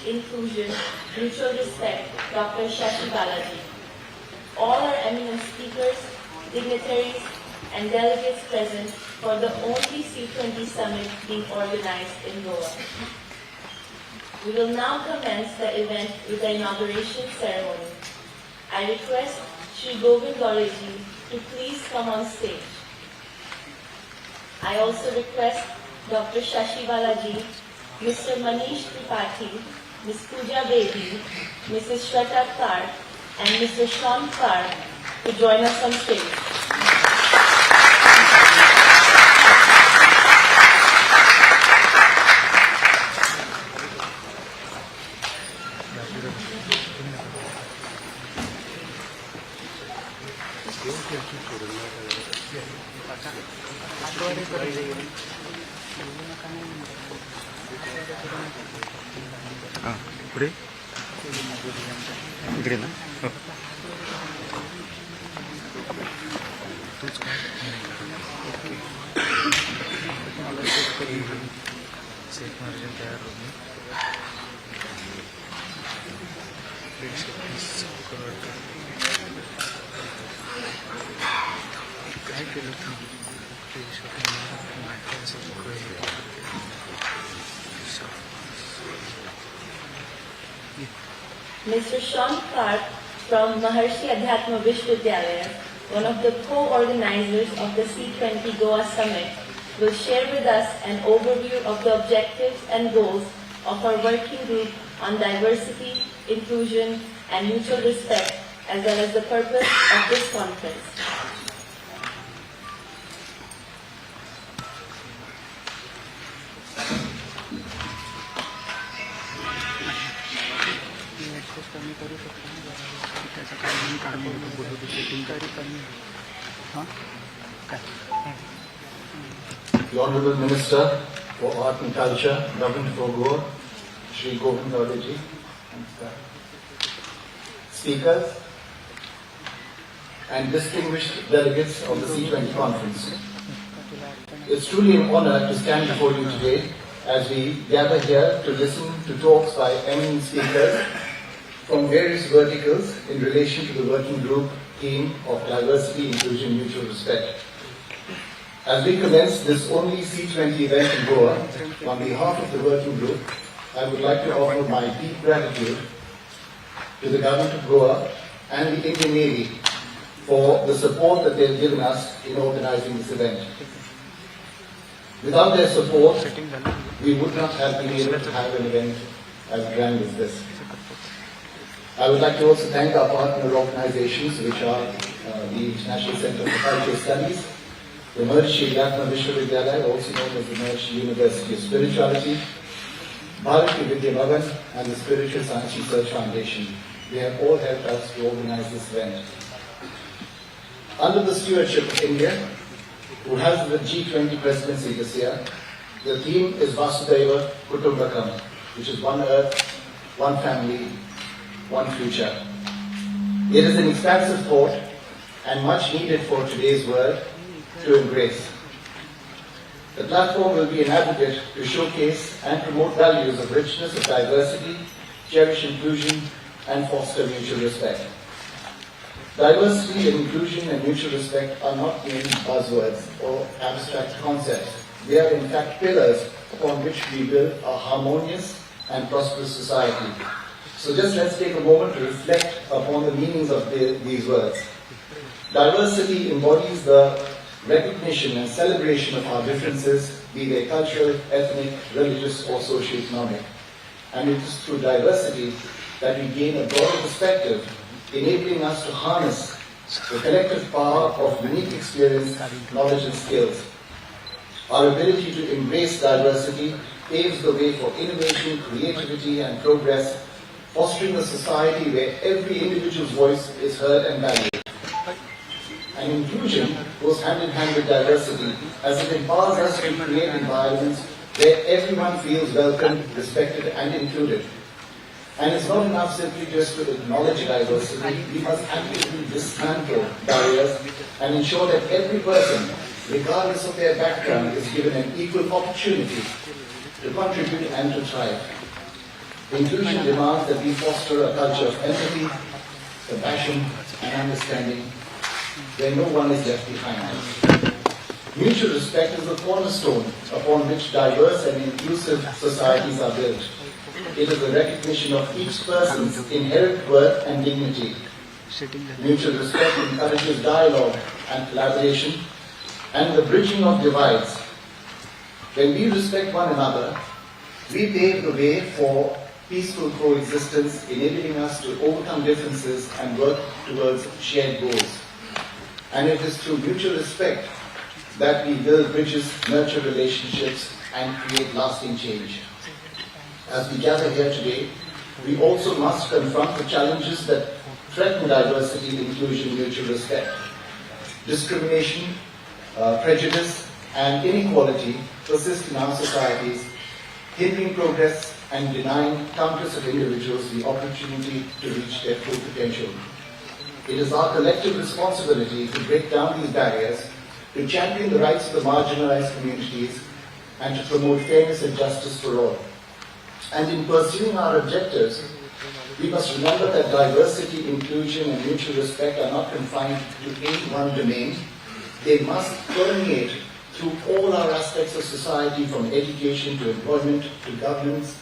inclusion, mutual respect, Dr. Shashi Balaji. All our eminent speakers, dignitaries, and delegates present for the only C20 summit being organized in Goa. We will now commence the event with the inauguration ceremony. I request Shri Govind Gauraji to please come on stage. I also request Dr. Shashi Balaji, Mr. Manish Tripathi, Ms. Pooja Bedi, Mrs. Shweta Karp, and Mr. Sean Karp to join us on stage. पुढे इकडे ना तूच काय safe margin तयार होत नाही काय केलं Mr. Sean Karp from Maharshi Adhyatma Vishwavidyalaya, one of the co-organizers of the C20 Goa Summit, will share with us an overview of the objectives and goals of our working group on diversity, inclusion, and mutual respect, as well as the purpose of this conference. The Honorable Minister for Art and Culture, Government for Goa, Shri Govind Gauraji, speakers, and distinguished delegates of the C20 conference. It's truly an honor to stand before you today as we gather here to listen to talks by eminent speakers from various verticals in relation to the working group theme of diversity, inclusion, mutual respect. As we commence this only C20 event in Goa, on behalf of the working group, I would like to offer my deep gratitude to the Government of Goa and the Indian Navy for the support that they have given us in organizing this event. Without their support, we would not have been able to have an event as grand as this. I would like to also thank our partner organizations, which are the International Center for Cultural Studies, the Maharshi Adhyatma Vishwavidyalaya, also known as the Maharshi University of Spirituality, Bharati Vidya Bhavan, and the Spiritual Science Research Foundation. They have all helped us to organize this event. Under the stewardship of India, who has the G20 presidency this year, the theme is Vasudhaiva Kutumbakam, which is one earth, one family, one future. It is an expansive thought and much needed for today's world to embrace. The platform will be an advocate to showcase and promote values of richness, of diversity, cherish inclusion, and foster mutual respect. Diversity and inclusion and mutual respect are not merely buzzwords or abstract concepts. They are in fact pillars upon which we build a harmonious and prosperous society. So just let's take a moment to reflect upon the meanings of these words. Diversity embodies the recognition and celebration of our differences, be they cultural, ethnic, religious, or socio-economic. And it is through diversity that we gain a broader perspective, enabling us to harness the collective power of unique experience, knowledge, and skills. Our ability to embrace diversity paves the way for innovation, creativity, and progress, fostering a society where every individual's voice is heard and valued. And inclusion goes hand in hand with diversity, as it empowers us to create environments where everyone feels welcome, respected, and included. And it's not enough simply just to acknowledge diversity. We must actively dismantle barriers and ensure that every person, regardless of their background, is given an equal opportunity to contribute and to thrive. Inclusion demands that we foster a culture of empathy, compassion, and understanding where no one is left behind. Mutual respect is the cornerstone upon which diverse and inclusive societies are built. It is a recognition of each person's inherent worth and dignity. Mutual respect encourages dialogue and collaboration and the bridging of divides. When we respect one another, we pave the way for peaceful coexistence, enabling us to overcome differences and work towards shared goals. And it is through mutual respect that we build bridges, nurture relationships, and create lasting change. As we gather here today, we also must confront the challenges that threaten diversity, inclusion, mutual respect. Discrimination, prejudice, and inequality persist in our societies, hindering progress and denying countless of individuals the opportunity to reach their full potential. It is our collective responsibility to break down these barriers, to champion the rights of the marginalized communities, and to promote fairness and justice for all. And in pursuing our objectives, we must remember that diversity, inclusion, and mutual respect are not confined to any one domain. They must permeate through all our aspects of society, from education to employment to governance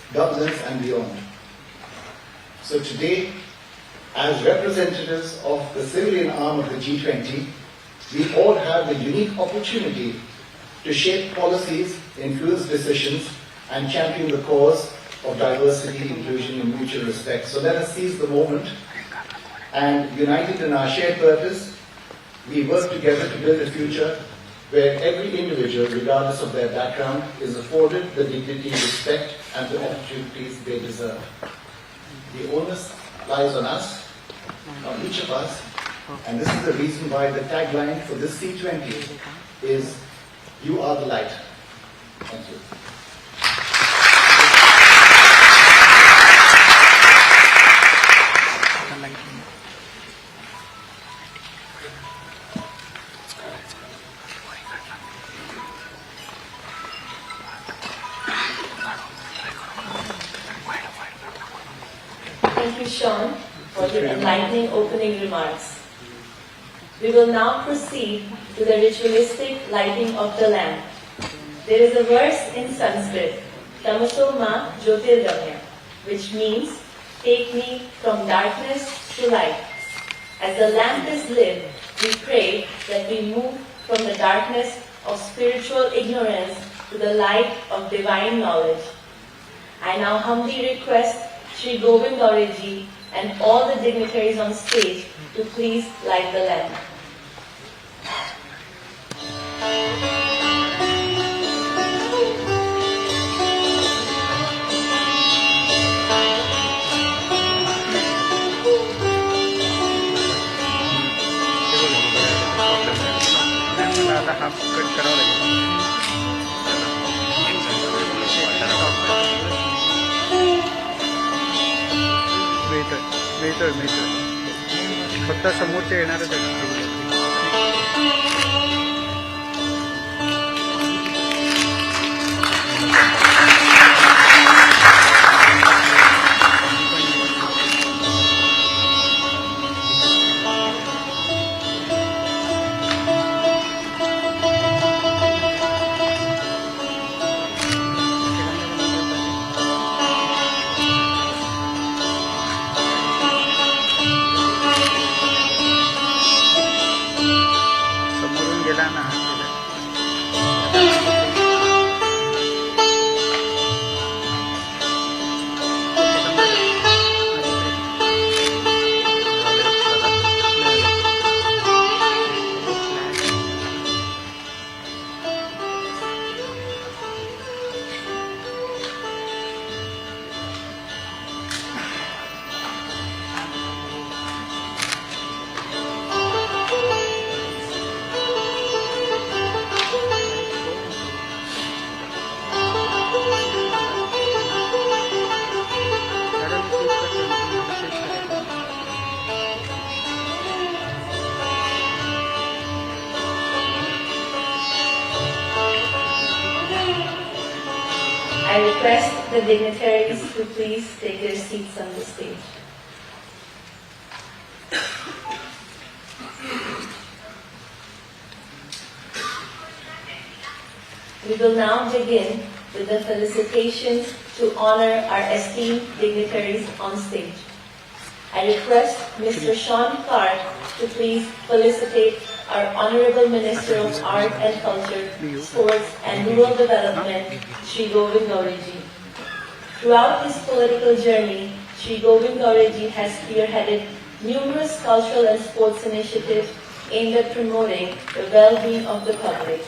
and beyond. So today, as representatives of the civilian arm of the G20, we all have the unique opportunity to shape policies, influence decisions, and champion the cause of diversity, inclusion, and mutual respect. So let us seize the moment, and united in our shared purpose, we work together to build a future where every individual, regardless of their background, is afforded the dignity, respect, and the opportunities they deserve. The onus lies on us, on each of us, and this is the reason why the tagline for this C20 is, "You are the light." Thank you. Thank you, Sean, for the enlightening opening remarks. We will now proceed to the ritualistic lighting of the lamp. There is a verse in Sanskrit, Tamaso ma Jyotirgamya, which means, take me from darkness to light. As the lamp is lit, we pray that we move from the darkness of spiritual ignorance to the light of divine knowledge. I now humbly request Sri Govind Gauriji and all the dignitaries on stage to please light the lamp. मिळतोय फक्त समोरचे येणारच आहे. the dignitaries to please take their seats on the stage. We will now begin with the felicitations to honor our esteemed dignitaries on stage. I request Mr. Sean Clark to please felicitate our Honorable Minister of Art and Culture, Sports and Rural Development, Sri Govind Gauriji. Throughout his political journey, Sri Govind Gauriji has spearheaded numerous cultural and sports initiatives aimed at promoting the well-being of the public.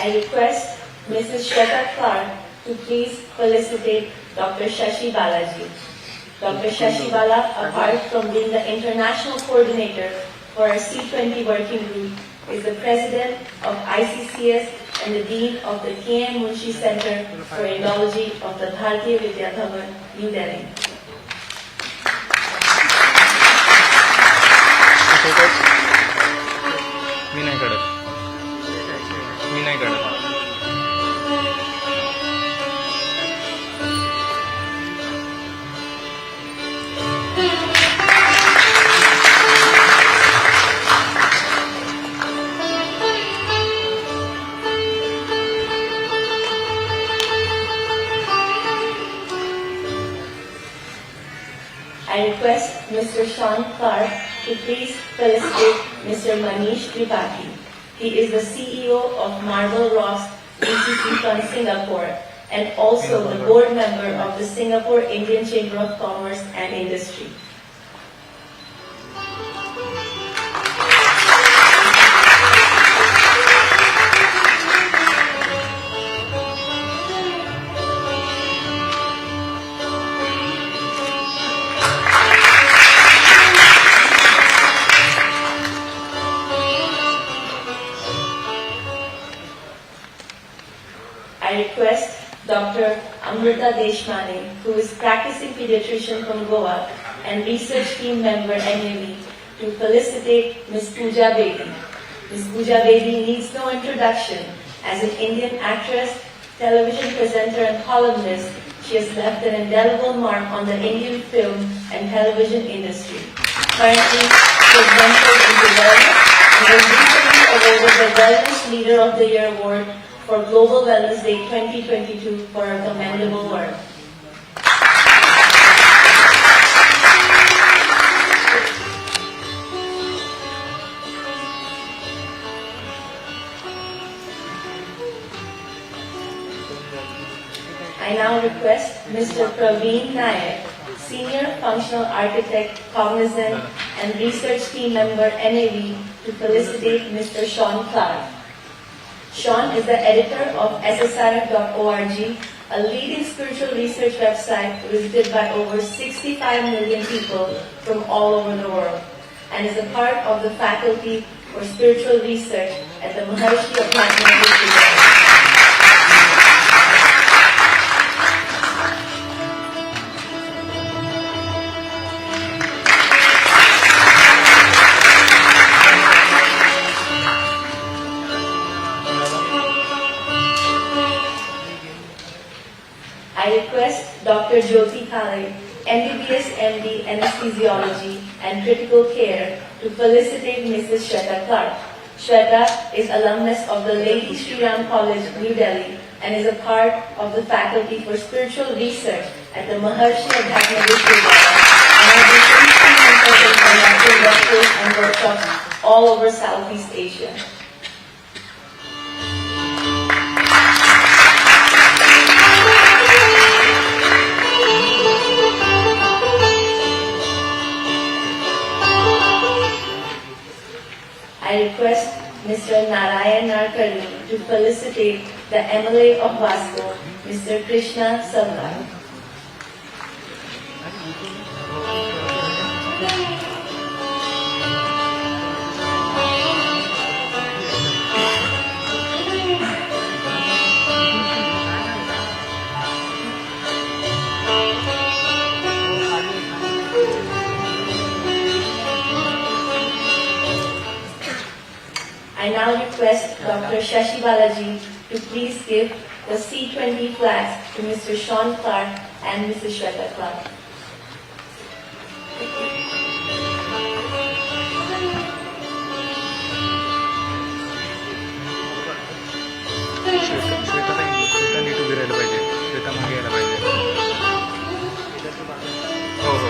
I request Mrs. Shweta Clark to please felicitate Dr. Shashi Balaji. Dr. Shashi Bala, apart from being the international coordinator for our C20 working group, is the president of ICCS and the dean of the K.M. Munshi Center for Indology of the Bharatiya Vidya Bhavan, New Delhi. I request Mr. Sean Clark to please felicitate Mr. Manish Tripathi. He is the CEO of Marble Rocks BCC from Singapore and also the board member of the Singapore Indian Chamber of Commerce and Industry. I request Dr. Amrita Deshmani, who is practicing pediatrician from Goa and research team member NAV, to felicitate Ms. Pooja Bedi. Ms. Pooja Bedi needs no introduction. As an Indian actress, television presenter and columnist, she has left an indelible mark on the Indian film and television industry. Currently, she has ventured into wellness and was recently awarded the Wellness Leader of the Year Award for Global Wellness Day 2022 for her commendable work. I now request Mr. Praveen Nayak, Senior Functional Architect, Cognizant and Research Team Member NAV, to felicitate Mr. Sean Clark. Sean is the editor of SSRF.org, a leading spiritual research website visited by over 65 million people from all over the world, and is a part of the faculty for spiritual research at the Maharshi of Mathematics. I request Dr. Jyoti Kale, MBBS MD Anesthesiology and Critical Care, to felicitate Mrs. Shweta Clark. Shweta is alumnus of the Lady Shri Ram College, New Delhi, and is a part of the faculty for spiritual research at the Maharshi Adhyatma Vishwavadaya, and has been recently conducting lectures and workshops all over Southeast Asia. I request Mr. Narayan Narkari to felicitate the MLA of Vasco, Mr. Krishna Salva. I now request Dr. Shashi Balaji to please give the C20 flags to Mr. Sean Clark and Mrs. Shweta Clark. Shweta नीट उभी राहायला पाहिजे. श्वेता मागे यायला पाहिजे. हो हो.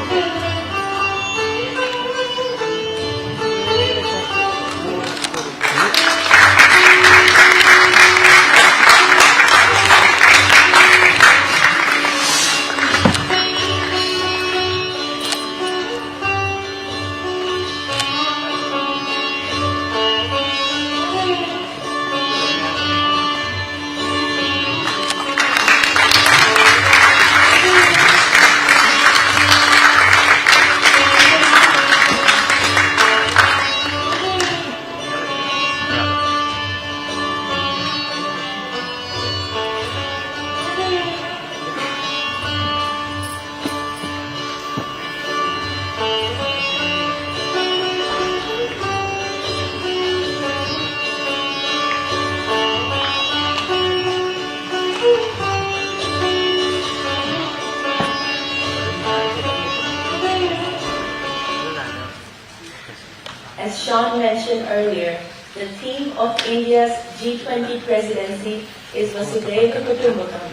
As Sean mentioned earlier, the theme of India's G20 presidency is Vasudhaiva Kutumbakam,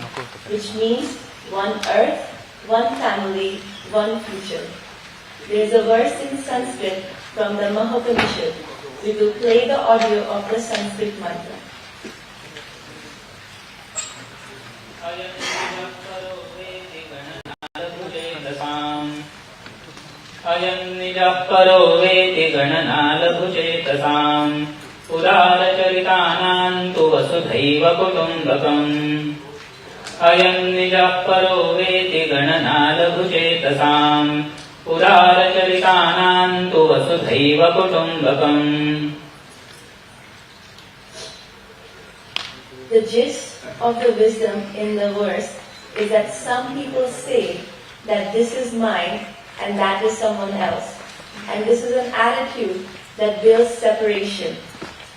which means one earth, one family, one future. There is a verse in Sanskrit from the Mahopanishad. We will play the audio of the Sanskrit mantra. अयं निजः परो वेति गणनालघुचेतसाम् उदारचरितानां तु वसुधैव कुटुम्बकम् अयं निजः परो वेति गणनालघुचेतसाम् उदारचरितानां तु वसुधैव कुटुम्बकम्. The gist of the wisdom in the verse is that some people say that this is mine and that is someone else. And this is an attitude that builds separation.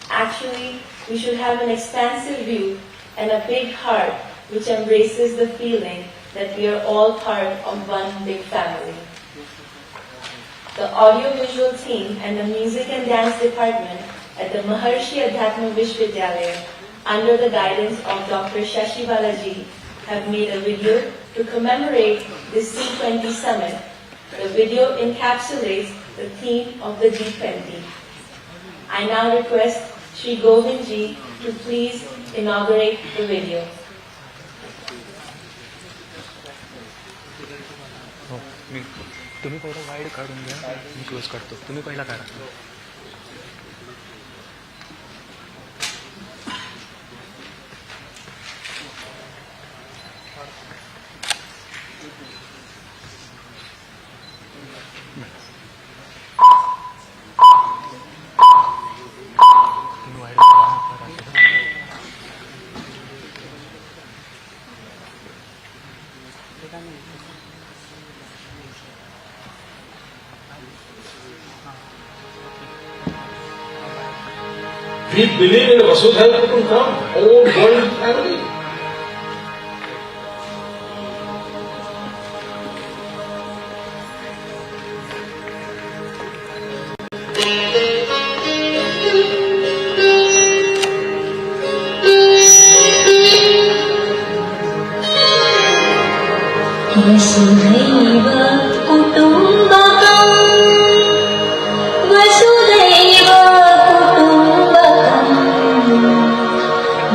Actually, we should have an expansive view and a big heart which embraces the feeling that we are all part of one big family. The audiovisual team and the music and dance department at the Maharshi Adhyatma Vishwavidyalaya, under the guidance of Dr. Shashi Balaji, have made a video to commemorate this C20 summit. The video encapsulates the theme of the G20. I now request Shri Govind ji to please inaugurate the video. तुम्ही पहिला wide काढून घ्या. मी close काढतो. तुम्ही पहिला काढा. We believe in Vasudhaiva Kutumbakam, whole world family. Vasudhaiva Kutumbakam, Vasudhaiva Kutumbakam,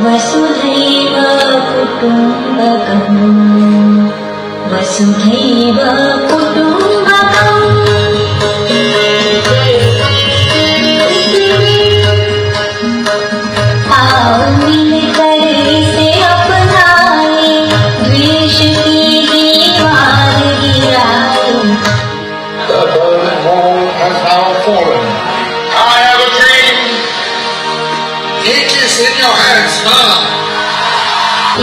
Vasudhaiva Kutumbakam, Vasudhaiva Kutumbakam. आओ मिलकर इसे अपनाए, द्वेष की दीवार गिराए. The Berlin Wall has now fallen. I have a dream. It is in your hands now.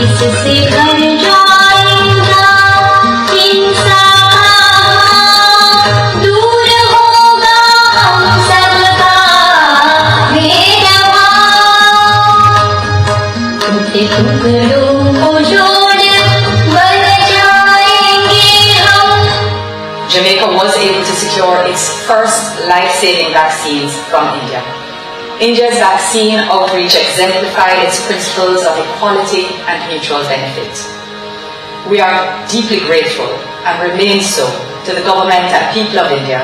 इससे भर जाएगा हिंसा का, दूर होगा हम सबका भेदभाव. first life-saving vaccines from India. India's vaccine outreach exemplified its principles of equality and mutual benefit. We are deeply grateful and remain so to the government and people of India.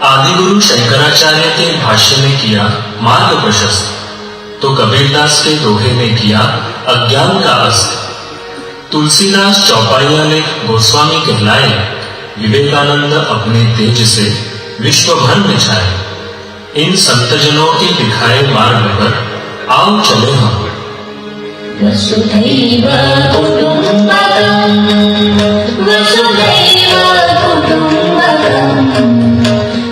आदिगुरु शंकराचार्य के भाष्य में किया मार्ग प्रशस्त, तो कबीरदास के दोहे में किया अज्ञान का अस्त। तुलसीदास चौपाइया ने गोस्वामी कहलाए, विवेकानंद अपने तेज से विश्व भर में छाए। इन संतजनों के दिखाए मार्ग पर आओ चले हम। वसुधैव कुटुम्बकम् वसुधैव कुटुम्बकम्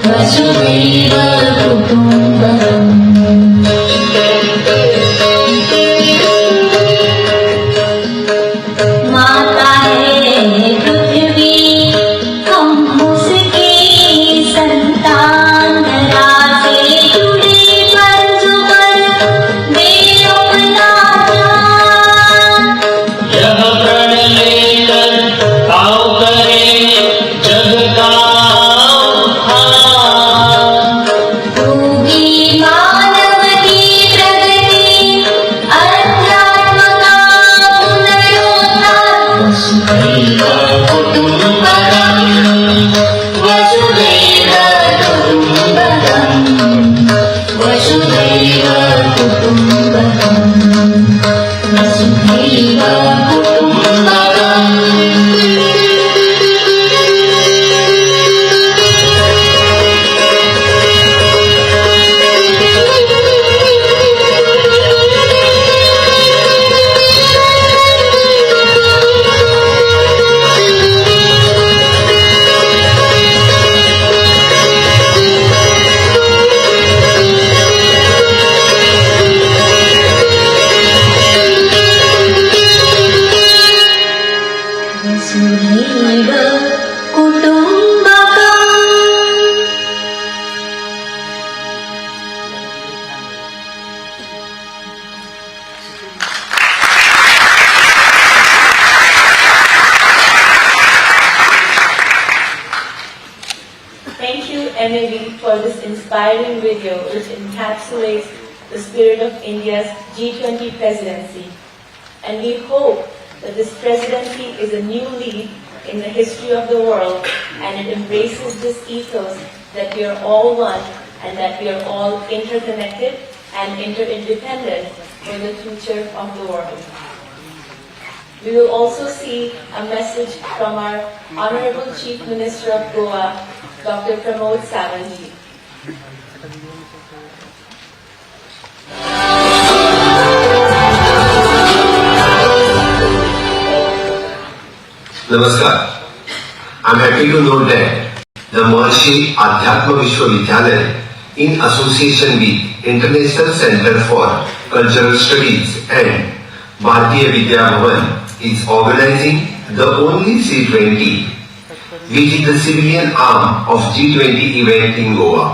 वसुधैव कुटुम्बकम् माता है पृथ्वी हम उसकी संतान, धरा से जुड़े पंज पर दे अपना जान। यह प्रण लेकर आओ करें जग का उत्थान। होगी मानव की प्रगति, अध्यात्म का पुनरुत्थान। वसुधैव कुटुम्बकम् वसुधैव कुटुम्बकम् वसुधैव कुटुम्बकम् वसुधैव कुटुम्बकम्। वसुधैव कुटुम्बकम्। Thank you, MAV, for this inspiring video which encapsulates the spirit of India's G20 presidency. And we hope that this presidency is a new leaf in the history of the world and it embraces this ethos that we are all one and that we are all interconnected and interdependent for the future of the world. We will also see a message from our Honorable Chief Minister of Goa, Dr. Pramod Savanji. Namaskar. I'm happy to note that the Maharishi Adhyatma Vishwavidyalaya, in association with International Center for Cultural Studies and Bharatiya Vidya Bhavan, is organizing the only C20, which is the civilian arm of G20 event in Goa.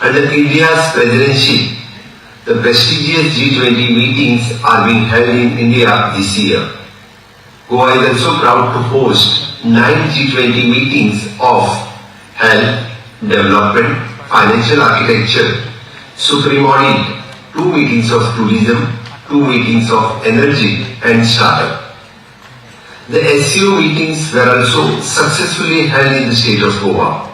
Under India's presidency, the prestigious G20 meetings are being held in India this year. Goa is also proud to host 9 G20 meetings of health, development, financial architecture, supreme audit, 2 meetings of tourism, 2 meetings of energy and startup. The SCO meetings were also successfully held in the state of Goa.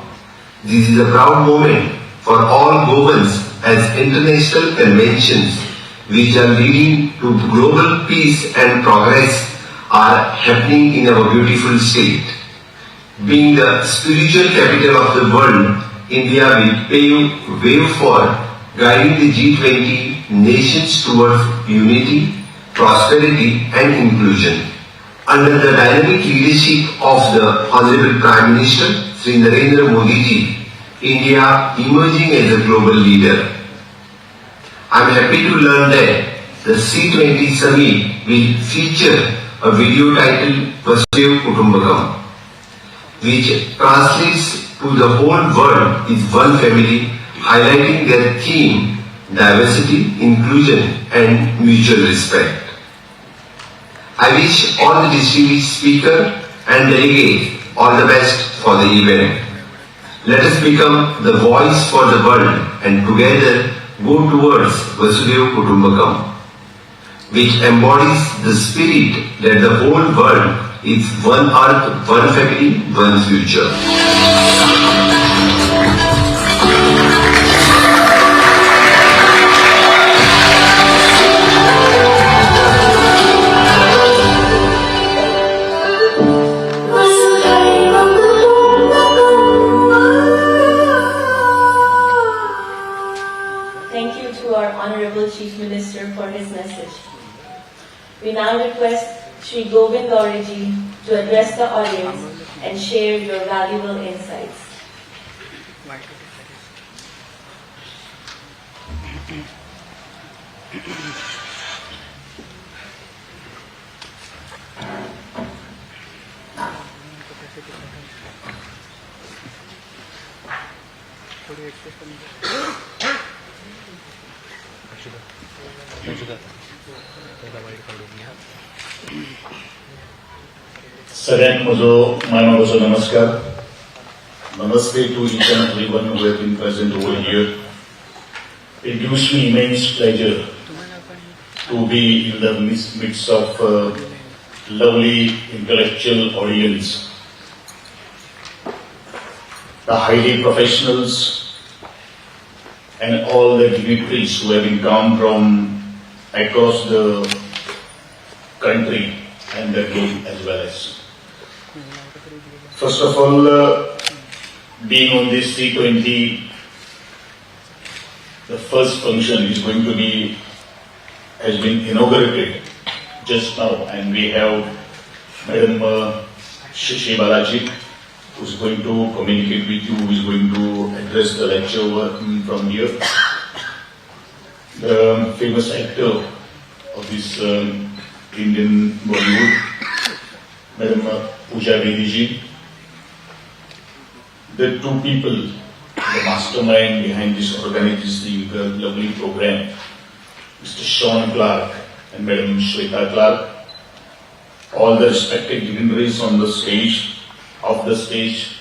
This is a proud moment for all Goans as international conventions which are leading to global peace and progress are happening in our beautiful state. Being the spiritual capital of the world, India will pave way for guiding the G20 nations towards unity, prosperity and inclusion. Under the dynamic leadership of the Honorable Prime Minister, Sri Narendra Modi ji, India emerging as a global leader. I am happy to learn that the C20 summit will feature a video titled Vasco Kutumbakam, which translates to the whole world is one family, highlighting their theme, diversity, inclusion and mutual respect. I wish all the distinguished speaker and delegates all the best for the event. Let us become the voice for the world and together go towards Vasudhaiva Kutumbakam, which embodies the spirit that the whole world is one earth, one family, one future. Thank you to our Honorable Chief Minister for his message. We now request Sri Govind Gauriji to address the audience and share your valuable insights. सगळ्यांक म्हजो मायमागोचो नमस्कार. Namaste to each and everyone who have been present over here. It gives me immense pleasure to be in the midst of a lovely intellectual audience. The highly professionals and all the dignitaries who have come from across the country and the globe as well as. First of all, being on this C20, the first function is going to be, has been inaugurated just now, and we have Madam Shashi Balaji, who is going to communicate with you, who is going to address the lecture from here. The famous actor of this Indian Bollywood, Madam Pooja Vediji. The two people, the mastermind behind this organizing lovely program, Mr. Sean Clark and Madam Shweta Clark, all the respected dignitaries on the stage, off the stage,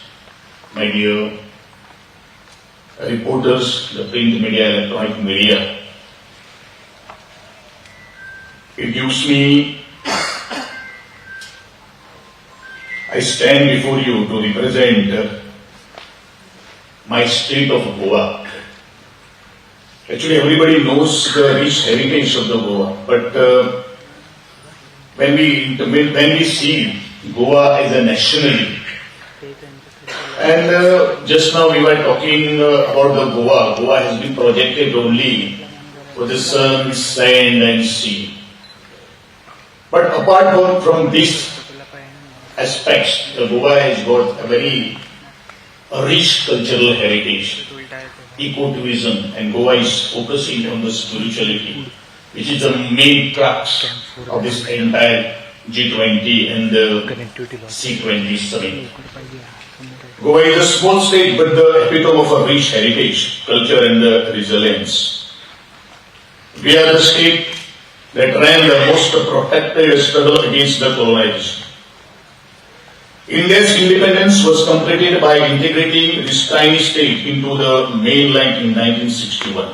my dear reporters, the print media, electronic media. It gives me, I stand before you to represent my state of Goa. Actually, everybody knows the rich heritage of the Goa, but when we see Goa as a nationality, and just now we were talking about the Goa. Goa has been projected only for the sun, sand, and sea. But apart from these aspects, the Goa has got a very rich cultural heritage, ecotourism, and Goa is focusing on the spirituality, which is the main crux of this entire G20 and the C20 summit. Goa is a small state, but the epitome of a rich heritage, culture, and resilience. We are the state that ran the most protracted struggle against the colonization. India's independence was completed by integrating this tiny state into the mainland in 1961.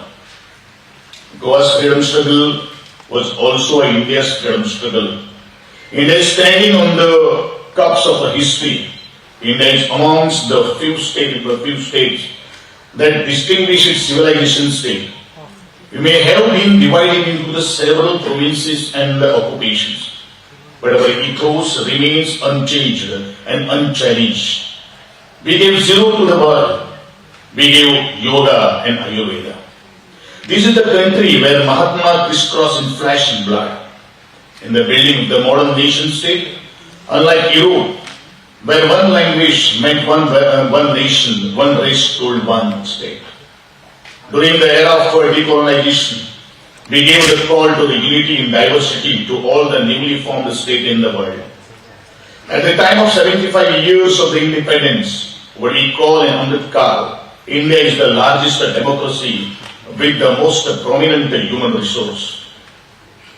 Goa's freedom struggle was also India's freedom struggle. India is standing on the cups of history. India is amongst the few states that distinguish its civilization state. We may have been divided into the several provinces and the occupations, but our ethos remains unchanged and unchallenged. We gave zero to the world. We gave yoga and Ayurveda. This is the country where Mahatma crisscrossed in flesh and blood. In the building of the modern nation state, unlike Europe, where one language meant one nation, one race ruled one state. During the era of decolonization, we gave the call to the unity in diversity to all the newly formed states in the world. At the time of 75 years of the independence, what we call an Amritkal, India is the largest democracy with the most prominent human resource.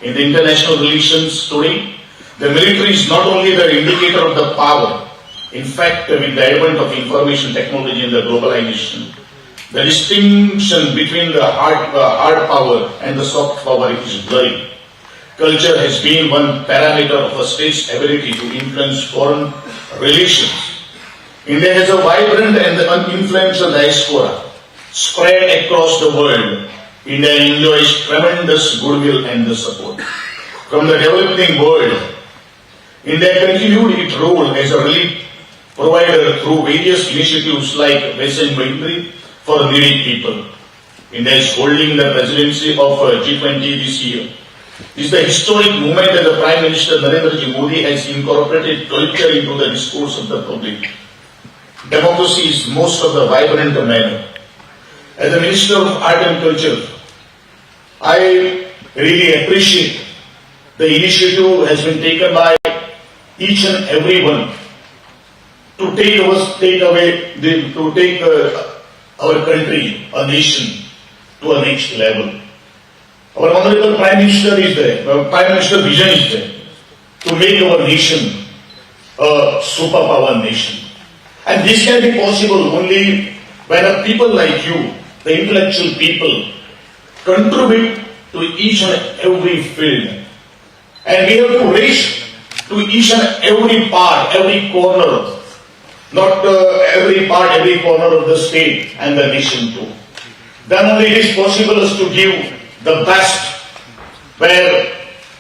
In the international relations today, the military is not only the indicator of the power. In fact, with the advent of information technology and the globalization, the distinction between the hard power and the soft power is blurry. Culture has been one parameter of a state's ability to influence foreign relations. India has a vibrant and influential diaspora spread across the world. India enjoys tremendous goodwill and the support. From the developing world, India continued its role as a relief provider through various initiatives like C20 for needy people. India is holding the presidency of G20 this year. This is the historic moment that the Prime Minister Narendra Modi has incorporated culture into the discourse of the public. Democracy is most of the vibrant manner. As the Minister of Art and Culture, I really appreciate the initiative has been taken by each and everyone to take our country, our nation, to a next level. Our Honorable Prime Minister is there, our Prime Minister vision is there, to make our nation a superpower nation. And this can be possible only when a people like you, the intellectual people, contribute to each and every field. And we have to reach to each and every part, every corner, not every part, every corner of the state and the nation too. Then only it is possible as to give the best where,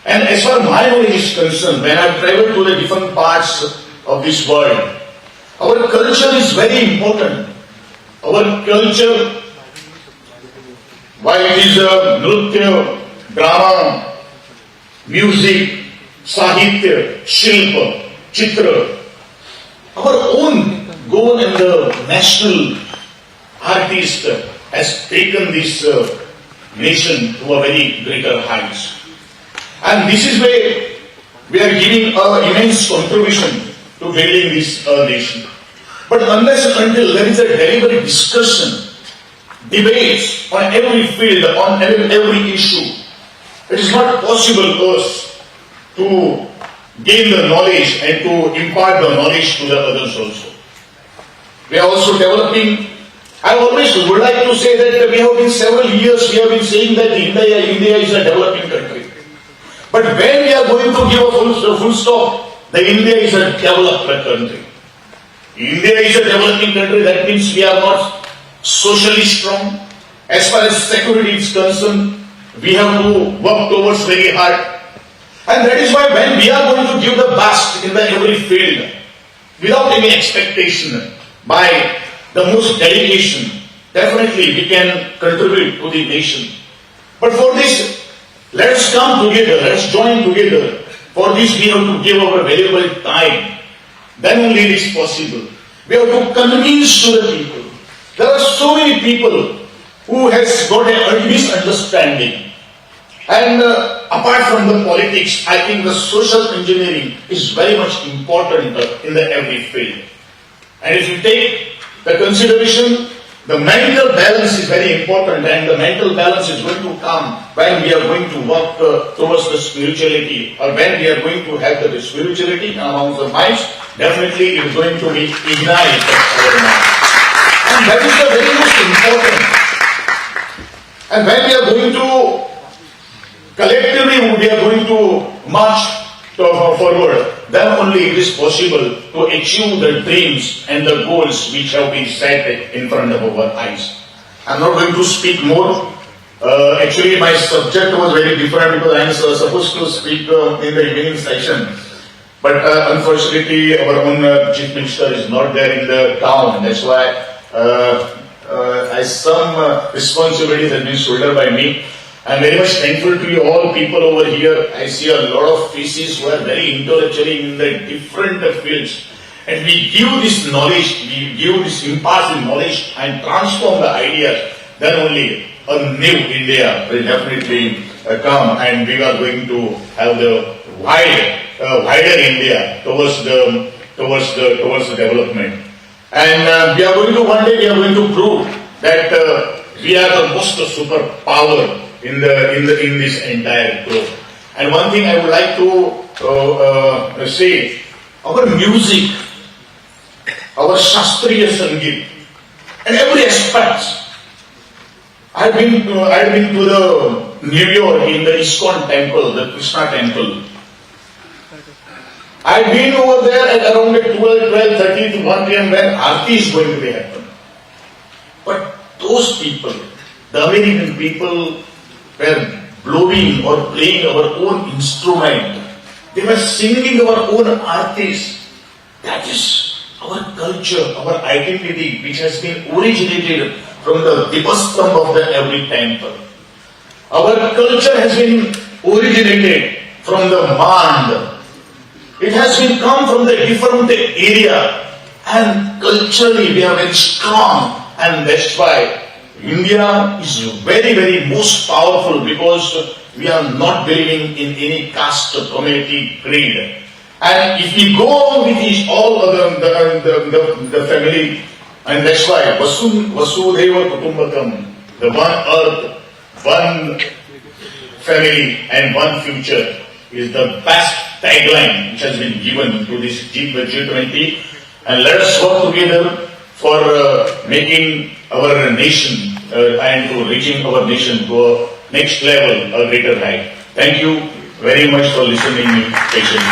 and as far as my knowledge is concerned, when I travel to the different parts of this world, our culture is very important. Our culture, while it is nritya, drama, music, sahitya, shilpa, chitra, our own goal and the national artist has taken this nation to a very greater heights. And this is where we are giving an immense contribution to building this nation. But unless and until there is a deliberate discussion, debates on every field, on every issue, it is not possible for us to gain the knowledge and to impart the knowledge to the others also. We are also developing. I always would like to say that we have been several years, we have been saying that India is a developing country. But when we are going to give a full stop, the India is a developed country. India is a developing country, that means we are not socially strong. As far as security is concerned, we have to work towards very hard. And that is why when we are going to give the best in every field, without any expectation, by the most dedication, definitely we can contribute to the nation. But for this, let us come together, let us join together. For this we have to give our valuable time. Then only it is possible. We have to convince to the people. There are so many people who has got a misunderstanding. And apart from the politics, I think the social engineering is very much important in every field. And if you take the consideration, the mental balance is very important, and the mental balance is going to come when we are going to work towards the spirituality, or when we are going to have the spirituality among the minds. Definitely it is going to be ignite our mind. And that is the very most important. And when we are going to collectively, we are going to march forward, then only it is possible to achieve the dreams and the goals which have been set in front of our eyes. I'm not going to speak more. Actually, my subject was very different because I am supposed to speak in the evening session. But unfortunately, our own Chief Minister is not there in the town. That's why some responsibility has been shouldered by me. I'm very much thankful to you all people over here. I see a lot of faces who are very intellectually in the different fields. And we give this knowledge, we give this impartial knowledge and transform the ideas. Then only a new India will definitely come, and we are going to have the wider India towards the development. And we are going to one day we are going to prove that we are the most superpower in this entire globe. And one thing I would like to say, our music, our Shastriya Sangeet, and every aspect. I've been to the New York in the ISKCON temple, the Krishna temple. I've been over there at around 12:30 to 1 p.m. when Aarti is going to be happen. But those people, the American people, were blowing or playing our own instrument. They were singing our own Aartis. That is our culture, our identity, which has been originated from the Dipastham of every temple. Our culture has been originated from the Mand. It has been come from the different area, and culturally we are very strong, and that's why India is very, very most powerful, because we are not believing in any caste, community, creed. And if we go with all the family, and that's why Vasudhaiva Kutumbakam, the one earth, one family and one future, is the best tagline which has been given to this G20. And let us work together for making our nation and to reaching our nation to a next level, a greater height. Thank you very much for listening me patiently.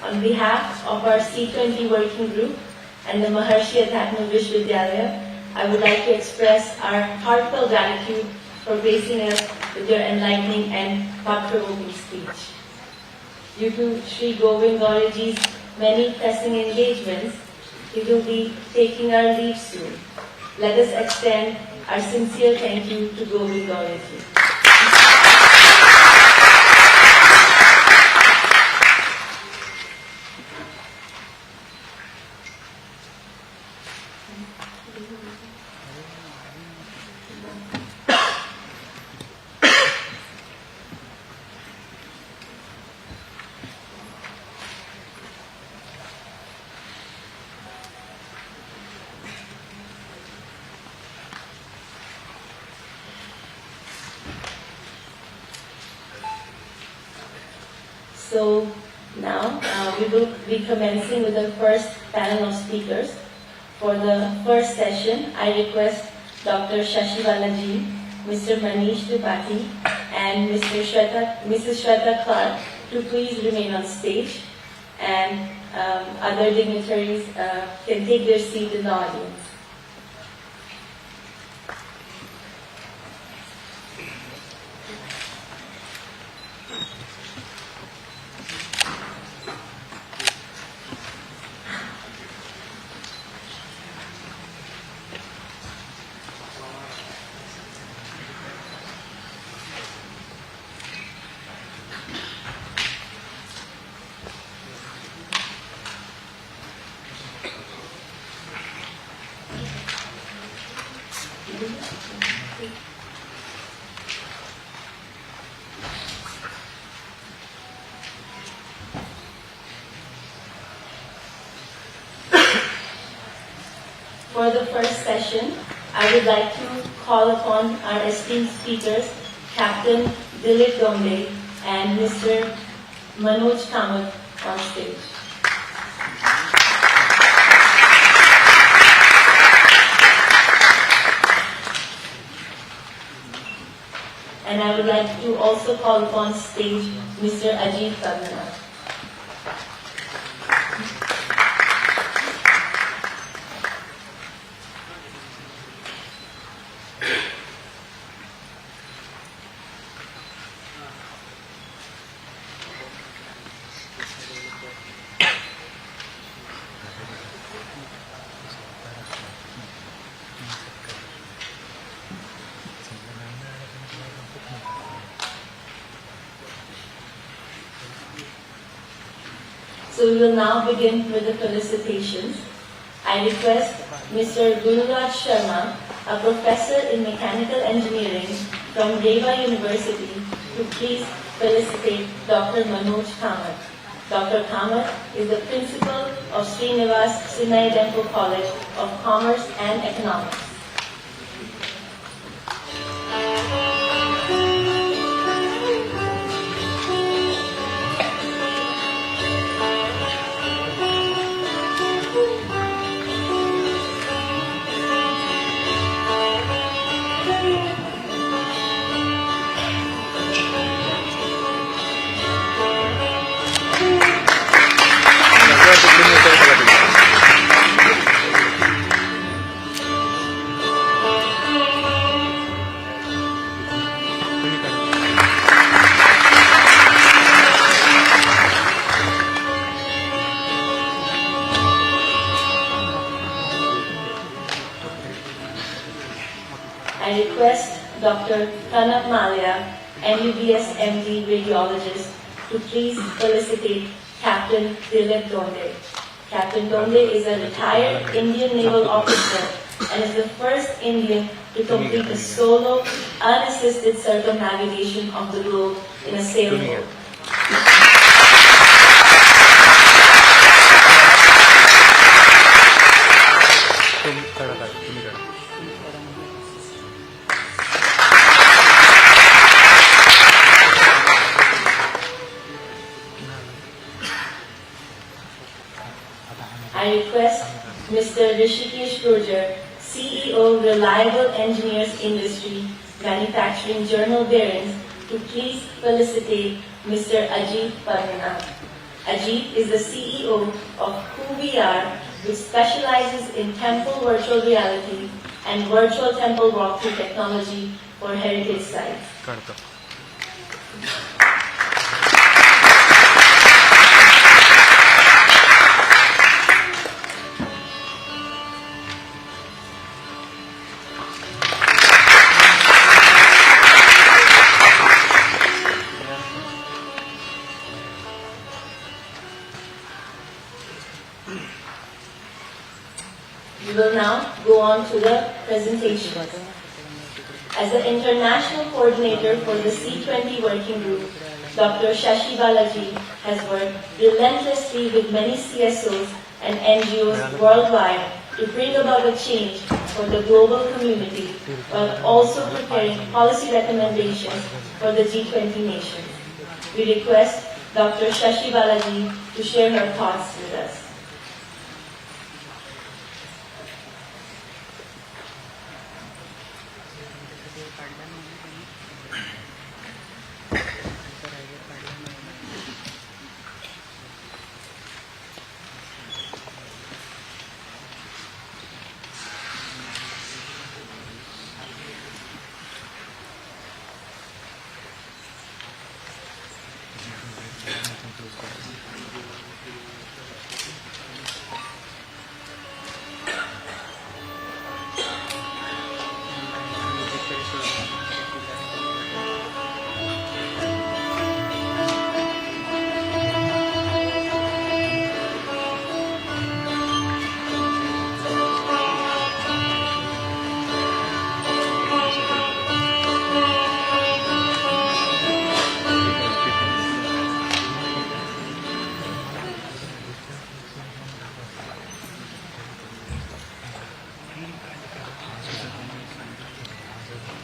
On behalf of our C20 working group and the Maharshi Adhyatma Vishwavidyalaya, I would like to express our heartfelt gratitude for gracing us with your enlightening and thought-provoking speech. Due to Sri Govind Gauraji's many pressing engagements, he will be taking our leave soon. Let us extend our sincere thank you to Govind Gauraji. So now we will be commencing with the first panel of speakers. For the first session, I request Dr. Shashi Balaji, Mr. Manish Tripathi, and Mrs. Shweta Clark to please remain on stage, and other dignitaries can take their seat in the audience. the first session, I would like to call upon our esteemed speakers, Captain Dilip Donde and Mr. Manoj Kamath on stage. And I would like to also call upon stage Mr. Ajit Padmanabh. So we will now begin with the felicitations. I request Mr. Gururaj Sharma, a professor in mechanical engineering from Deva University, to please felicitate Dr. Manoj Kamath. Dr. Kamath is the principal of Srinivas Sinai Dempo College of Commerce and Economics. I request Dr. Kanav Malia, MUBS MD Radiologist, to please felicitate Captain Dilip Donde. Captain Donde is a retired Indian naval officer and is the first Indian to complete a solo, unassisted circumnavigation of the globe in a sailboat. I request Mr. Rishikesh Gurjar, CEO, Reliable Engineers Industry, manufacturing journal bearings, to please felicitate Mr. Ajit Padmanabh. Ajit is the CEO of WhoWeAre, which specializes in temple virtual reality and virtual temple walkthrough technology for heritage sites. We will now go on to the presentation. As the international coordinator for the C20 working group, Dr. Shashi Balaji has worked relentlessly with many CSOs and NGOs worldwide to bring about a change for the global community, while also preparing policy recommendations for the G20 nations. We request Dr. Shashi Balaji to share her thoughts with us.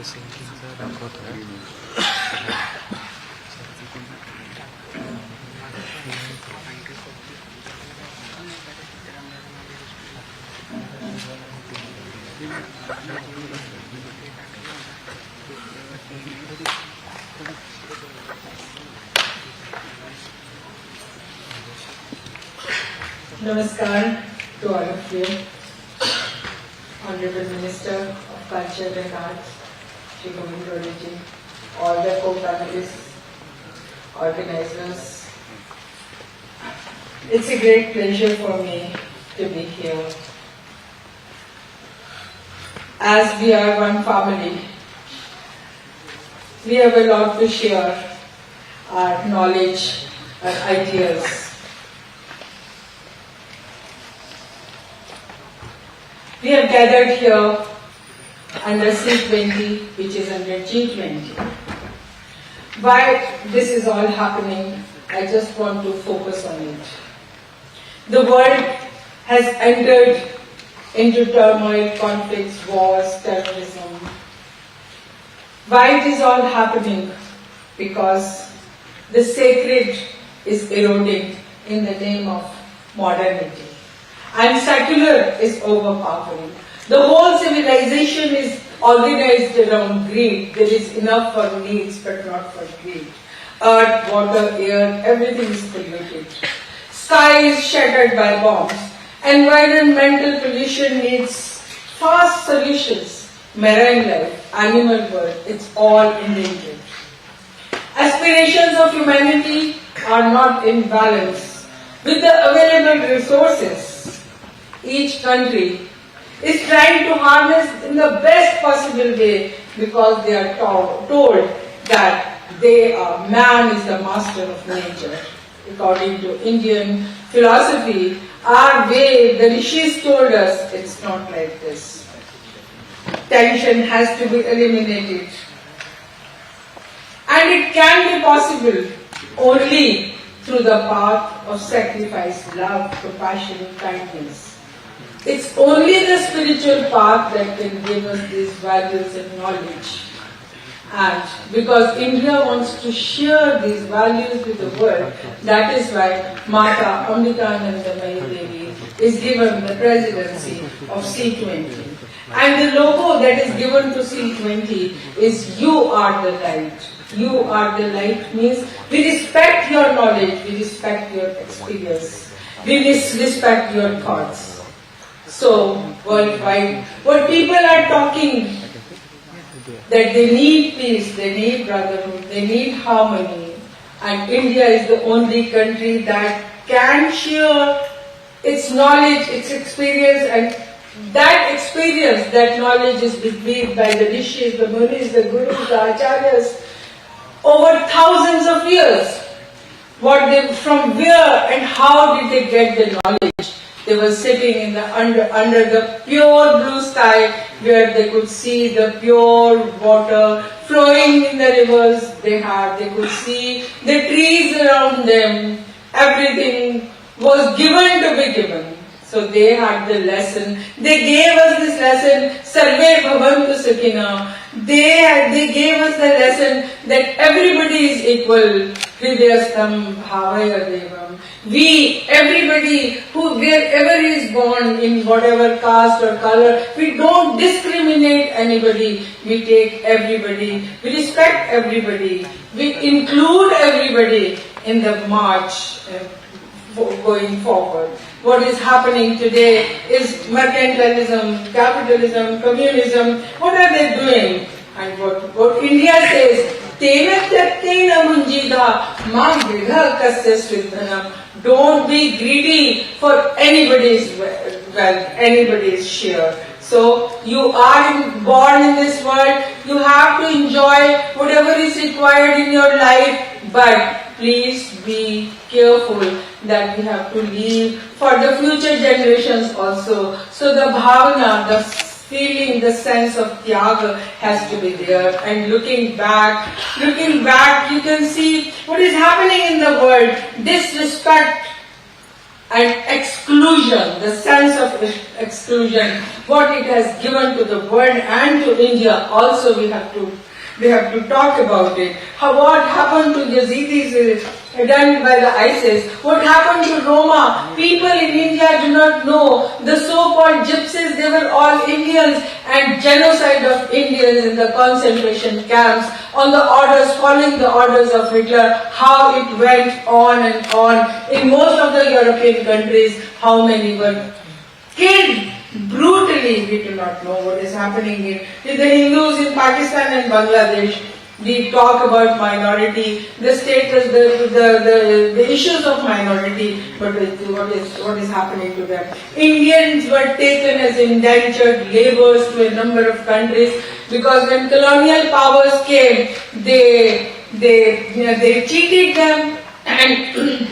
सिंकिंगचं दाखवतोय. Namaskar to all of you, Honorable Minister of Culture and Arts, Shri Konkani, all the co-panelists, organizers. It's a great pleasure for me to be here. As we are one family, we have a lot to share, our knowledge, our ideas. We have gathered here under C20, which is under G20. Why this is all happening, I just want to focus on it. The world has entered into turmoil, conflicts, wars, terrorism. Why it is all happening? Because the sacred is eroding in the name of modernity. And secular is overpowering. The whole civilization is organized around greed. There is enough for needs but not for greed. Earth, water, air, everything is polluted. Sky is shattered by bombs. Environmental pollution needs fast solutions. Marine life, animal world, it's all endangered. Aspirations of humanity are not in balance with the available resources. Each country is trying to harness in the best possible way because they are told that man is the master of nature. According to Indian philosophy, our way, the rishis told us, it's not like this. Tension has to be eliminated. And it can be possible only through the path of sacrifice, love, compassion, kindness. It's only the spiritual path that can give us these values and knowledge. And because India wants to share these values with the world, that is why Mata Amritanandamayi Devi is given the presidency of C20. And the logo that is given to C20 is You Are the Light. You are the light means we respect your knowledge, we respect your experience, we respect your thoughts. So, worldwide, what people are talking, that they need peace, they need brotherhood, they need harmony, and India is the only country that can share its knowledge, its experience, and that experience, that knowledge is bequeathed by the rishis, the munis, the gurus, the acharyas, over thousands of years. From where and how did they get the knowledge? They were sitting in the under the pure blue sky where they could see the pure water flowing in the rivers they had. They could see the trees around them. Everything was given to be given. So they had the lesson. They gave us this lesson, Sarve Bhavantu Sukhina. They gave us the lesson that everybody is equal. Hridayastam Bhavaya Devam. We, everybody, wherever is born, in whatever caste or color, we don't discriminate anybody. We take everybody. We respect everybody. We include everybody in the march going forward. What is happening today is mercantilism, capitalism, communism. What are they doing? And what India says, don't be greedy for anybody's wealth, anybody's share. So you are born in this world, you have to enjoy whatever is required in your life, but please be careful that we have to leave for the future generations also. So the bhavana, the feeling, the sense of tyaga has to be there. And looking back, you can see what is happening in the world. Disrespect and exclusion, the sense of exclusion, what it has given to the world and to India, also we have to talk about it. What happened to Yazidis done by the ISIS? What happened to Roma? People in India do not know. The so-called gypsies, they were all Indians, and genocide of Indians in the concentration camps on the orders, following the orders of Hitler, how it went on and on. In most of the European countries, how many were killed brutally. We do not know what is happening with the Hindus in Pakistan and Bangladesh. We talk about minority, the status, the issues of minority, but what is happening to them. Indians were taken as indentured laborers to a number of countries because when colonial powers came, they cheated them and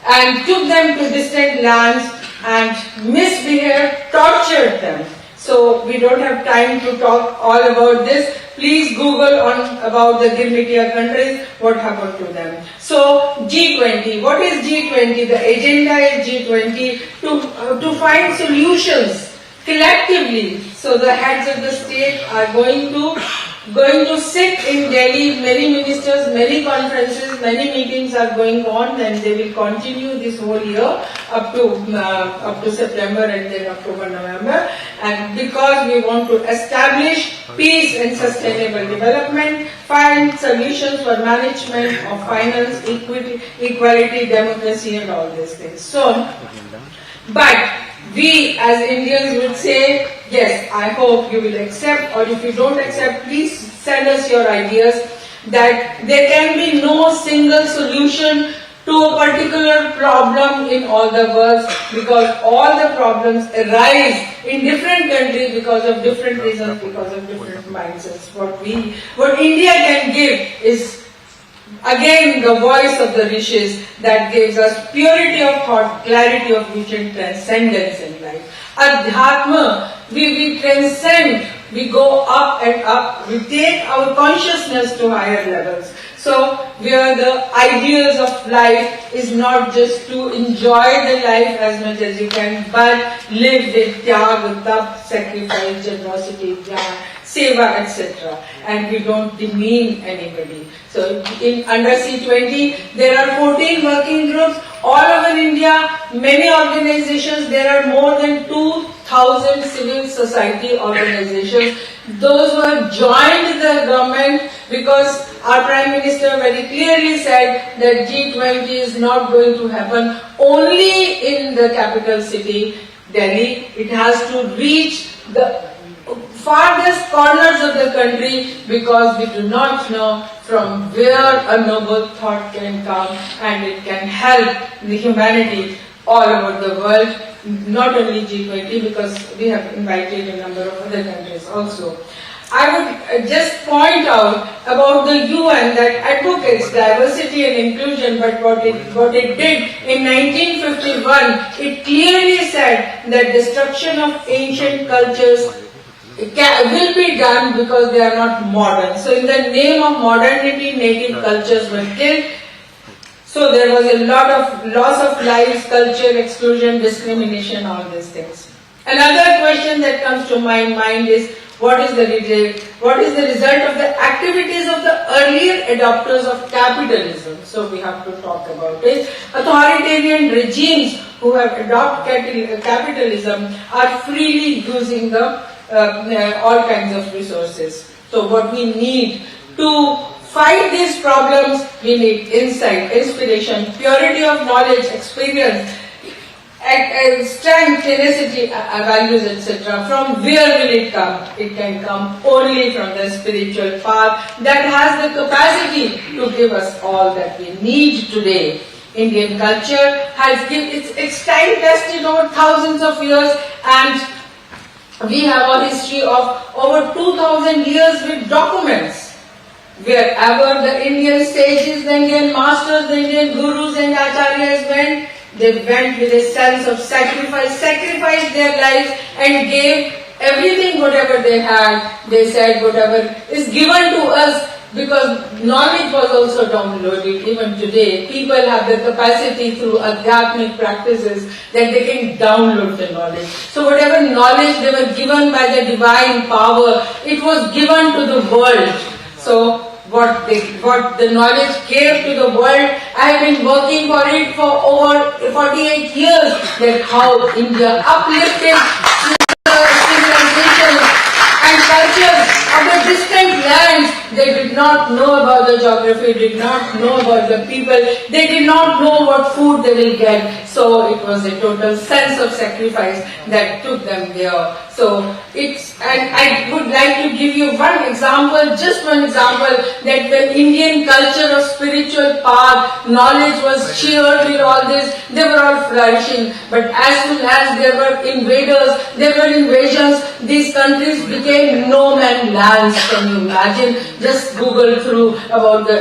and took them to distant lands and misbehaved, tortured them. So we don't have time to talk all about this. Please Google on about the Girmitiya countries, what happened to them. So G20, what is G20? The agenda is G20 to find solutions collectively. So the heads of the state are going to sit in Delhi. Many ministers, many conferences, many meetings are going on, and they will continue this whole year up to September and then October, November. And because we want to establish peace and sustainable development, find solutions for management of finance, equality, democracy, and all these things. So, but we as Indians would say, yes, I hope you will accept, or if you don't accept, please send us your ideas, that there can be no single solution to a particular problem in all the world, because all the problems arise in different countries because of different reasons, because of different mindsets. What India can give is again the voice of the rishis that gives us purity of thought, clarity of vision, transcendence in life. Adhyatma, we transcend, we go up and up, we take our consciousness to higher levels. So where the ideals of life is not just to enjoy the life as much as you can, but live with tyag, tap, sacrifice, generosity, jnana, seva, etc. And we don't demean anybody. So under C20, there are 14 working groups all over India, many organizations. There are more than 2,000 civil society organizations. Those who have joined the government, because our Prime Minister very clearly said that G20 is not going to happen only in the capital city, Delhi. It has to reach the farthest corners of the country, because we do not know from where a noble thought can come, and it can help the humanity all over the world, not only G20, because we have invited a number of other countries also. I would just point out about the UN that advocates diversity and inclusion, but what it did in 1951, it clearly said that destruction of ancient cultures will be done because they are not modern. So in the name of modernity, native cultures were killed. So there was a lot of loss of lives, culture, exclusion, discrimination, all these things. Another question that comes to my mind is, what is the result of the activities of the earlier adopters of capitalism? So we have to talk about it. Authoritarian regimes who have adopted capitalism are freely using the all kinds of resources. So what we need to fight these problems, we need insight, inspiration, purity of knowledge, experience, strength, tenacity, values, etc. From where will it come? It can come only from the spiritual path that has the capacity to give us all that we need today. Indian culture has given its time tested over thousands of years, and we have a history of over 2,000 years with documents. Wherever the Indian sages, the Indian masters, the Indian gurus and acharyas went, they went with a sense of sacrifice, sacrificed their lives and gave everything, whatever they had. They said, whatever is given to us because knowledge was also downloaded. Even today, people have the capacity through adhyatmic practices that they can download the knowledge. So whatever knowledge they were given by the divine power, it was given to the world. So what the knowledge gave to the world, I have been working for it for over 48 years, that how India uplifted civilizations and cultures of the distant lands. They did not know about the geography, did not know about the people, they did not know what food they will get. So it was a total sense of sacrifice that took them there. So and I would like to give you one example, just one example, that when Indian culture of spiritual path, knowledge was shared with all this, they were all flourishing. But as soon as there were invaders, there were invasions, these countries became no man's lands. Can you imagine? Just Google through about the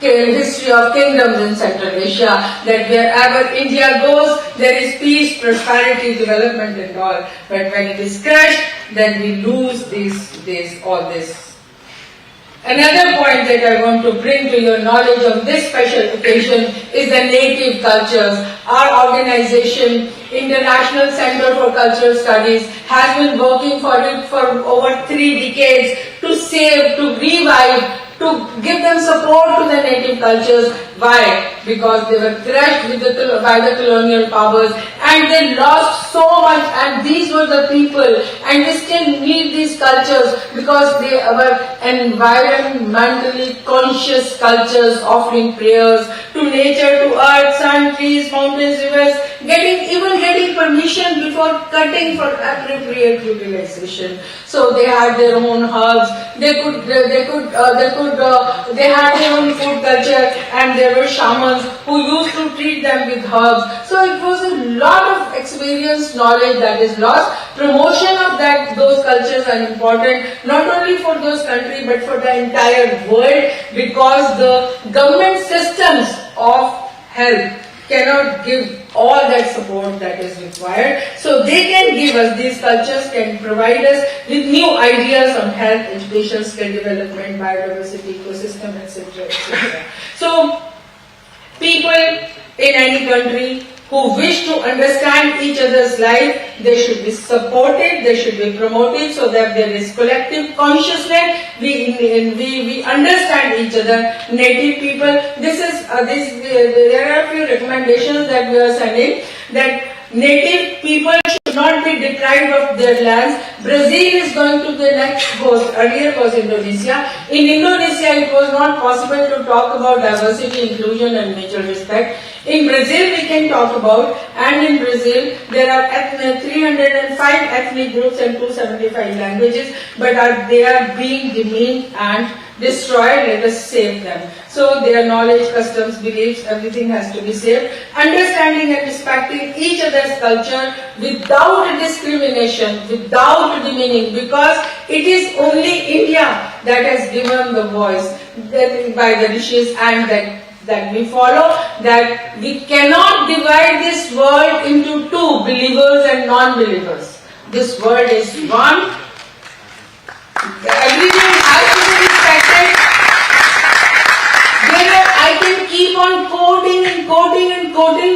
history of kingdoms in Central Asia, that wherever India goes, there is peace, prosperity, development and all. But when it is crushed, then we lose all this. Another point that I want to bring to your knowledge of this special occasion is the native cultures. Our organization, International Center for Cultural Studies, has been working for it for over 3 decades to save, to revive, to give them support to the native cultures. Why? Because they were crushed by the colonial powers and they lost so much, and these were the people, and we still need these cultures because they were environmentally conscious cultures, offering prayers to nature, to earth, sun, trees, mountains, rivers, getting permission before cutting for appropriate utilization. So they had their own herbs, they had their own food culture, and there were shamans who used to treat them with herbs. So it was a lot of experience, knowledge that is lost. Promotion of those cultures are important, not only for those countries but for the entire world, because the government systems of health cannot give all that support that is required. So they can give us, these cultures can provide us with new ideas on health, education, skill development, biodiversity, ecosystem, etc. etc. So people in any country who wish to understand each other's life, they should be supported, they should be promoted, so that there is collective consciousness. We understand each other. Native people, there are a few recommendations that we are sending, that native people should not be deprived of their lands. Brazil is going to the next host. Earlier was Indonesia. In Indonesia, it was not possible to talk about diversity, inclusion and mutual respect. In Brazil, we can talk about, and in Brazil, there are 305 ethnic groups and 275 languages, but they are being demeaned and destroyed. Let us save them. So their knowledge, customs, beliefs, everything has to be saved. Understanding and respecting each other's culture without discrimination, without demeaning, because it is only India that has given the voice by the rishis, and that we follow, that we cannot divide this world into two, believers and non-believers. This world is one. Everything has to be respected. I can keep on quoting,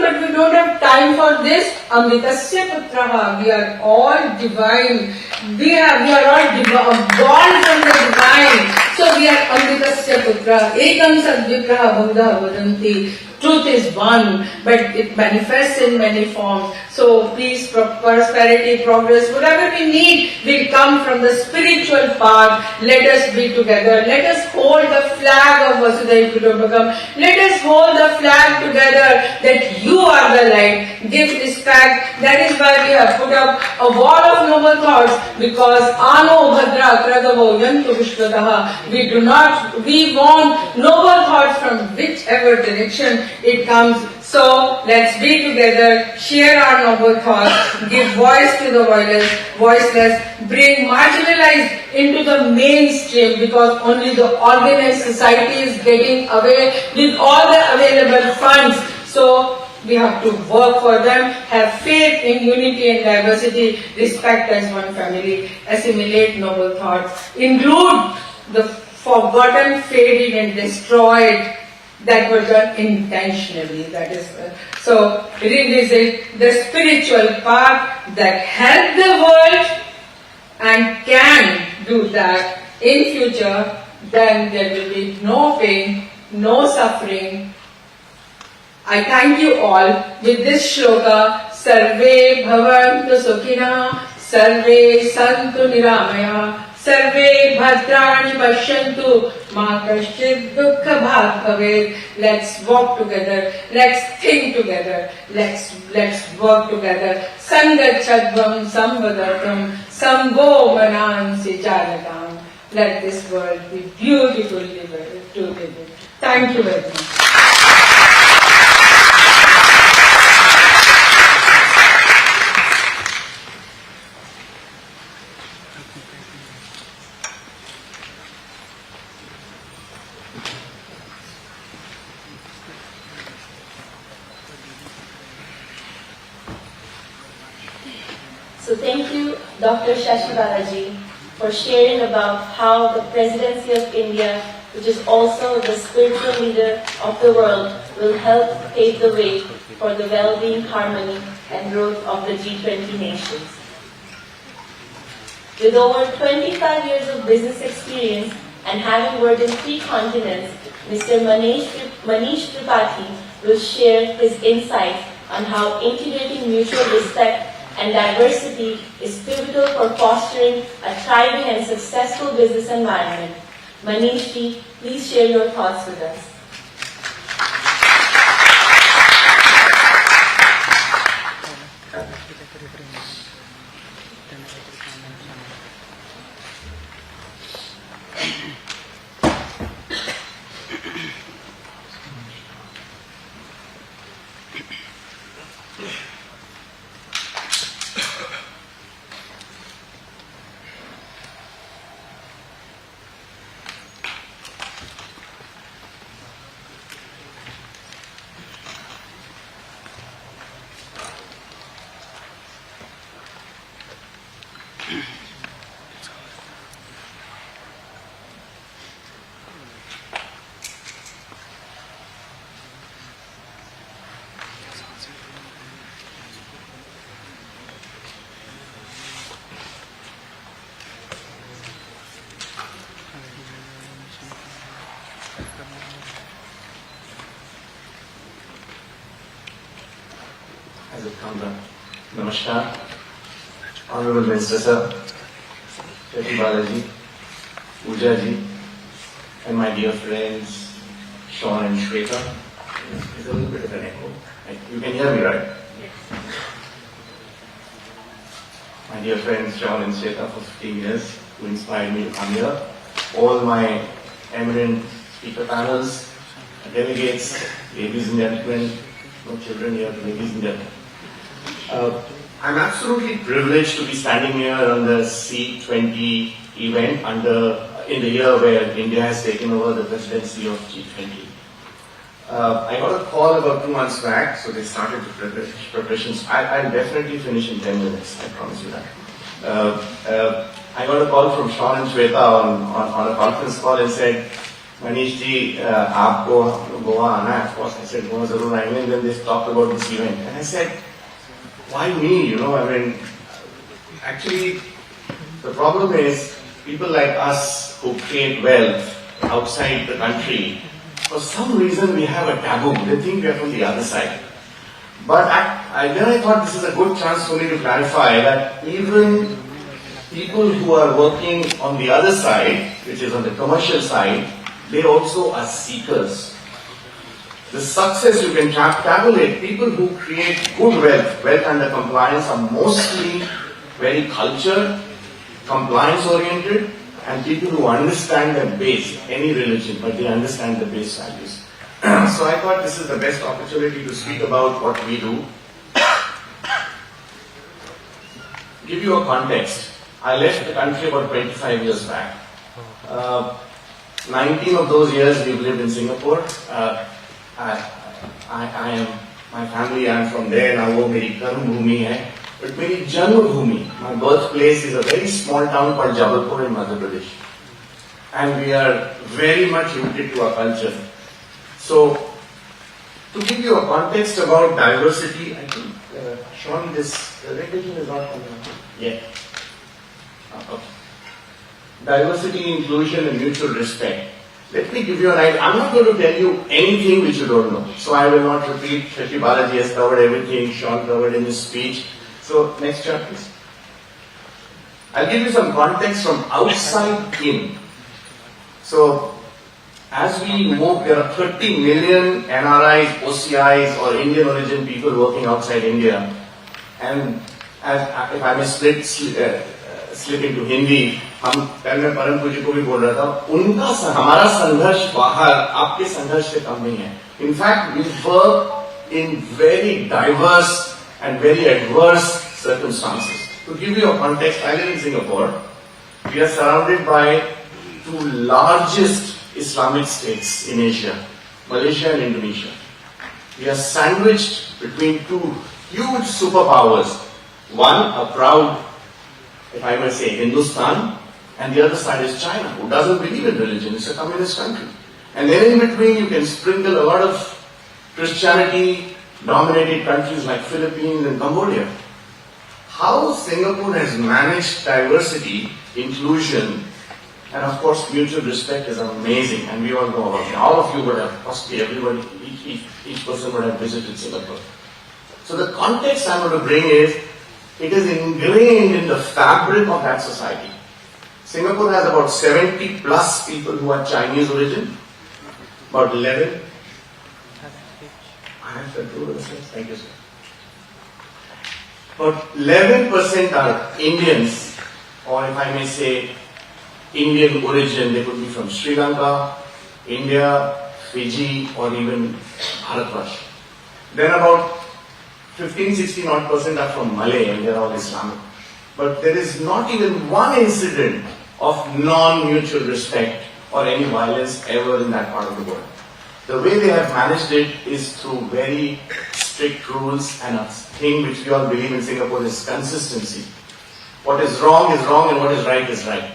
but we don't have time for this. Amritasya putraha, we are all divine. We are all born from the divine. So we are Amritasya putra. Ekam sadvipraha bhuda vadanti. Truth is one, but it manifests in many forms. So peace, prosperity, progress, whatever we need will come from the spiritual path. Let us be together. Let us hold the flag of Vasudhaiva Kutumbakam. Let us hold the flag together that you are the light. Give respect. That is why we have put up a wall of noble thoughts, because Ano Bhadra Kradavo Yantu Vishwadaha. We want noble thoughts from whichever direction it comes. So let's be together, share our noble thoughts, give voice to the voiceless, bring marginalized into the mainstream, because only the organized society is getting away with all the available funds. So we have to work for them, have faith in unity and diversity, respect as one family, assimilate noble thoughts, include the forgotten, faded and destroyed, that were done intentionally. That is, so revisit the spiritual path that helped the world and can do that in future. Then there will be no pain, no suffering. I thank you all with this shloka. Sarve bhavantu sukhina, sarve santu niramaya, sarve bhadrani pashyantu, ma kaschid dukkha bhag bhavet. Let's walk together, let's think together, let's work together. Sangachadvam samvadatam, samvo manansi jalatam. Let this world be beautiful to live in. Thank you very much. So thank you, Dr. Shashi Balaji, for sharing about how the Presidency of India, which is also the spiritual leader of the world, will help pave the way for the well-being, harmony, and growth of the G20 nations. With over 25 years of business experience and having worked in 3 continents, Mr. Manish Tripathi will share his insights on how integrating mutual respect and diversity is pivotal for fostering a thriving and successful business environment. Manish ji, please share your thoughts with us. As it comes up. Namaskar. Honorable Minister Sir, Shashi Balaji, Pooja ji, and my dear friends, Sean and Shweta. There's a little bit of an echo. You can hear me, right? Yes. My dear friends, Sean and Shweta, for 15 years, who inspired me to come here. All my eminent speaker panels, delegates, ladies and gentlemen, no children here, ladies and gentlemen. I'm absolutely privileged to be standing here on the C20 event in the year where India has taken over the presidency of G20. I got a call about 2 months back, so they started the preparations. I'll definitely finish in 10 minutes, I promise you that. I got a call from Sean and Shweta on a conference call and said, Manish ji, aapko Goa aana hai? Of course, I said, Goa zarur aayenge. And then they talked about this event. And I said, why me? Actually, the problem is people like us who create wealth outside the country, for some reason we have a taboo. They think we are from the other side. But then I thought this is a good chance for me to clarify that even people who are working on the other side, which is on the commercial side, they also are seekers. The success you can tabulate, people who create good wealth under compliance are mostly very culture, compliance oriented, and people who understand the base, any religion, but they understand the base values. So I thought this is the best opportunity to speak about what we do. Give you a context. I left the country about 25 years back. 19 of those years we've lived in Singapore. My family, I am from there now. वो मेरी कर्म भूमि है, but मेरी जन्म भूमि, my birthplace is a very small town called Jabalpur in Madhya Pradesh. and we are very much rooted to our culture. So, to give you a context about diversity, I think, Sean, this presentation is not coming up yet. Okay. Diversity, inclusion, and mutual respect. Let me give you an idea. I'm not going to tell you anything which you don't know. So I will not repeat. Shashi Balaji has covered everything. Sean covered in his speech. So next chart, please. I'll give you some context from outside in. So as we move, there are 30 million NRIs, OCIs, or Indian origin people working outside India. And as, if I may slip into Hindi, हम कल मैं परम पूज्य को भी बोल रहा था, उनका हमारा संघर्ष बाहर आपके संघर्ष से कम नहीं है. In fact, we work in very diverse and very adverse circumstances. To give you a context, I live in Singapore. We are surrounded by two largest Islamic states in Asia, Malaysia and Indonesia. We are sandwiched between two huge superpowers. One, a proud, if I may say, Hindustan, and the other side is China, who doesn't believe in religion. It's a communist country. And then in between you can sprinkle a lot of Christianity-dominated countries like Philippines and Cambodia. How Singapore has managed diversity, inclusion, and of course mutual respect is amazing, and we all know about it. All of you would have, possibly everybody, each person would have visited Singapore. So the context I'm going to bring is, it is ingrained in the fabric of that society. Singapore has about 70 plus people who are Chinese origin, about 11. I have control of the slides. Thank you, sir. About 11% are Indians, or if I may say, Indian origin. They could be from Sri Lanka, India, Fiji, or even Bharatvarsh. Then about 15-16% are from Malay, and they are all Islamic. But there is not even one incident of non-mutual respect or any violence ever in that part of the world. The way they have managed it is through very strict rules, and a thing which we all believe in Singapore is consistency. What is wrong and what is right.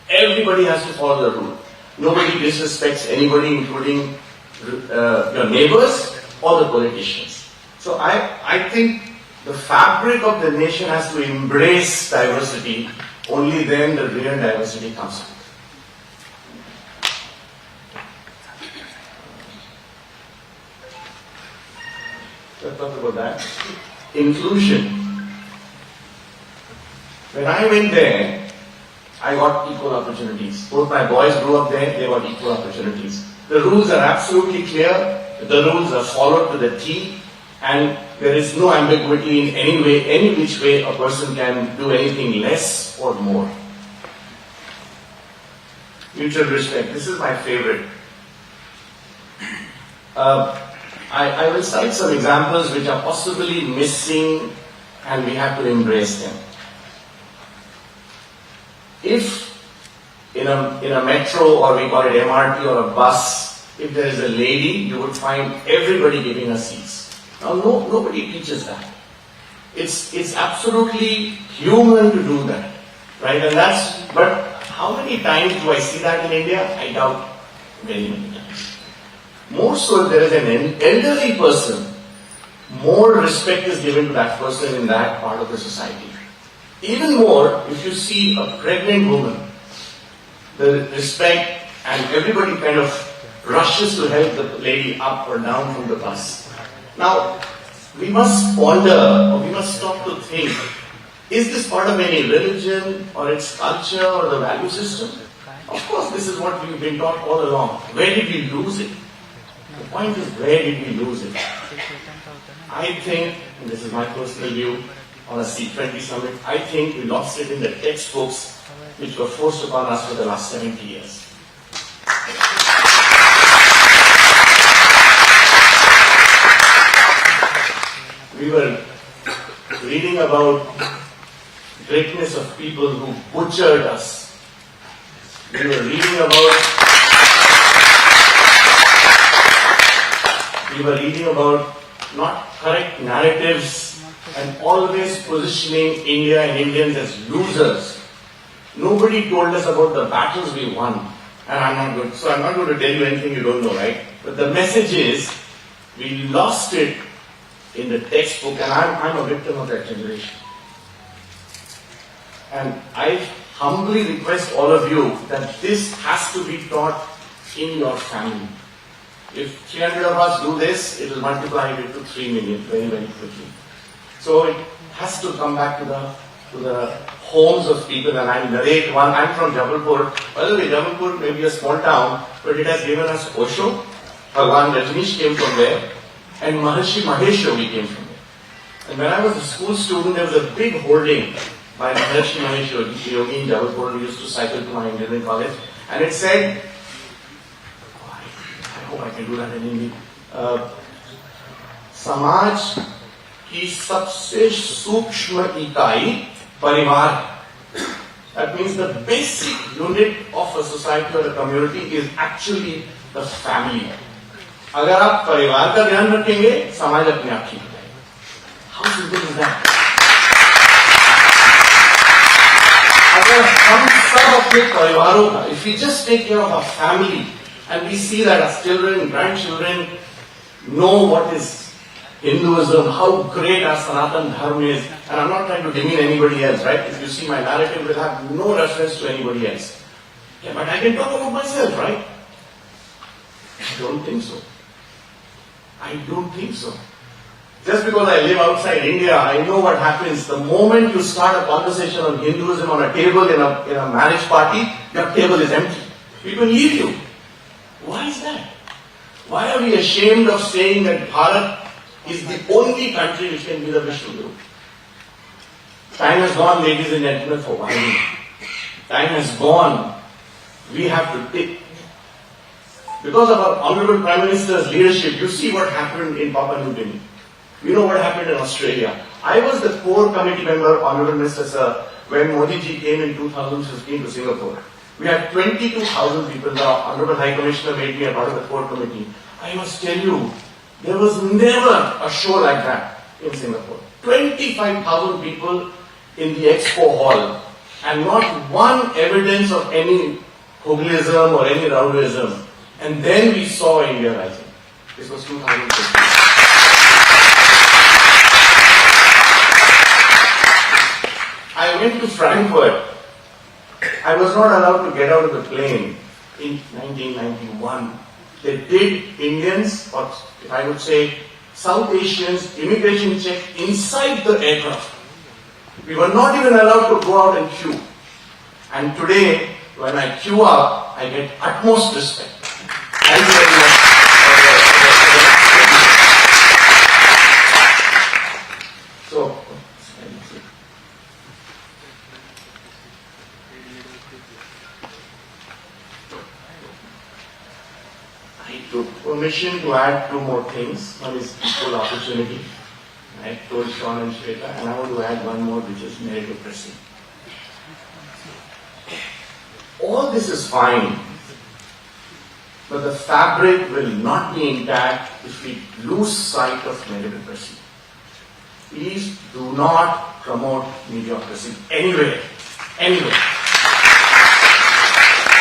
Everybody has to follow the rule. Nobody disrespects anybody, including your neighbors or the politicians. So I think the fabric of the nation has to embrace diversity. Only then the real diversity comes out. Let's talk about that. Inclusion. When I went there, I got equal opportunities. Both my boys grew up there, they got equal opportunities. The rules are absolutely clear. The rules are followed to the T. And there is no ambiguity in any way, any which way a person can do anything less or more. Mutual respect. This is my favorite. I will cite some examples which are possibly missing, and we have to embrace them. If in a metro, or we call it MRT, or a bus, if there is a lady, you would find everybody giving her seats. Now, nobody teaches that. It's absolutely human to do that, right? And but how many times do I see that in India? I doubt very many times. More so, if there is an elderly person, more respect is given to that person in that part of the society. Even more, if you see a pregnant woman, the respect, and everybody kind of rushes to help the lady up or down from the bus. Now, we must ponder, or we must stop to think, is this part of any religion, or its culture, or the value system? Of course, this is what we've been taught all along. Where did we lose it? The point is, where did we lose it? I think, and this is my personal view, on a C20 summit, I think we lost it in the textbooks which were forced upon us for the last 70 years. We were reading about greatness of people who butchered us. We were reading about not correct narratives and always positioning India and Indians as losers. Nobody told us about the battles we won And I'm not going to tell you anything you don't know, right? But the message is, we lost it in the textbook, and I'm a victim of that generation. And I humbly request all of you that this has to be taught in your family. If 300 of us do this, it will multiply it to 3 million very, very quickly. So it has to come back to the homes of people, and I narrate one. I'm from Jabalpur. By the way, Jabalpur may be a small town, but it has given us Osho. Bhagwan Rajneesh came from there, and Maharshi Mahesh Yogi came from there. And when I was a school student, there was a big hoarding by Maharshi Mahesh Yogi in Jabalpur. We used to cycle to my engineering college, and it said, I hope I can do that in Hindi. समाज की सबसे सूक्ष्म इकाई परिवार. That means the basic unit of a society or a community is actually the family. अगर आप परिवार का ध्यान रखेंगे, समाज अपने आप ठीक रहेगा. How simple is that? अगर हम सब अपने परिवारों का, if we just take care of our family, and we see that our children, grandchildren know what is Hinduism, how great our Sanatan Dharma is, and I'm not trying to demean anybody else, right? If you see my narrative, it will have no reference to anybody else. Yeah, but I can talk about myself, right? I don't think so. I don't think so. Just because I live outside India, I know what happens. The moment you start a conversation on Hinduism on a table in a marriage party, your table is empty. People leave you. Why is that? Why are we ashamed of saying that Bharat is the only country which can be the Vishnu Guru? Time has gone, ladies and gentlemen, for whining. Time has gone. We have to take. Because of our Honorable Prime Minister's leadership, you see what happened in Papua New Guinea. You know what happened in Australia. I was the core committee member, Honorable Minister Sir, when Modi ji came in 2015 to Singapore. We had 22,000 people. The Honorable High Commissioner made me a part of the core committee. I must tell you, there was never a show like that in Singapore. 25,000 people in the expo hall, and not one evidence of any Hooglism or any Rowdyism. And then we saw India rising. This was 2015. I went to Frankfurt. I was not allowed to get out of the plane in 1991. They did Indians, or if I would say South Asians, immigration check inside the aircraft. We were not even allowed to go out and queue. And today, when I queue up, I get utmost respect. Thank you very much. So, I took permission to add 2 more things. One is equal opportunity. I told Sean and Shweta, and I want to add one more, which is meritocracy. All this is fine, but the fabric will not be intact if we lose sight of meritocracy. Please do not promote mediocrity anywhere. Anywhere.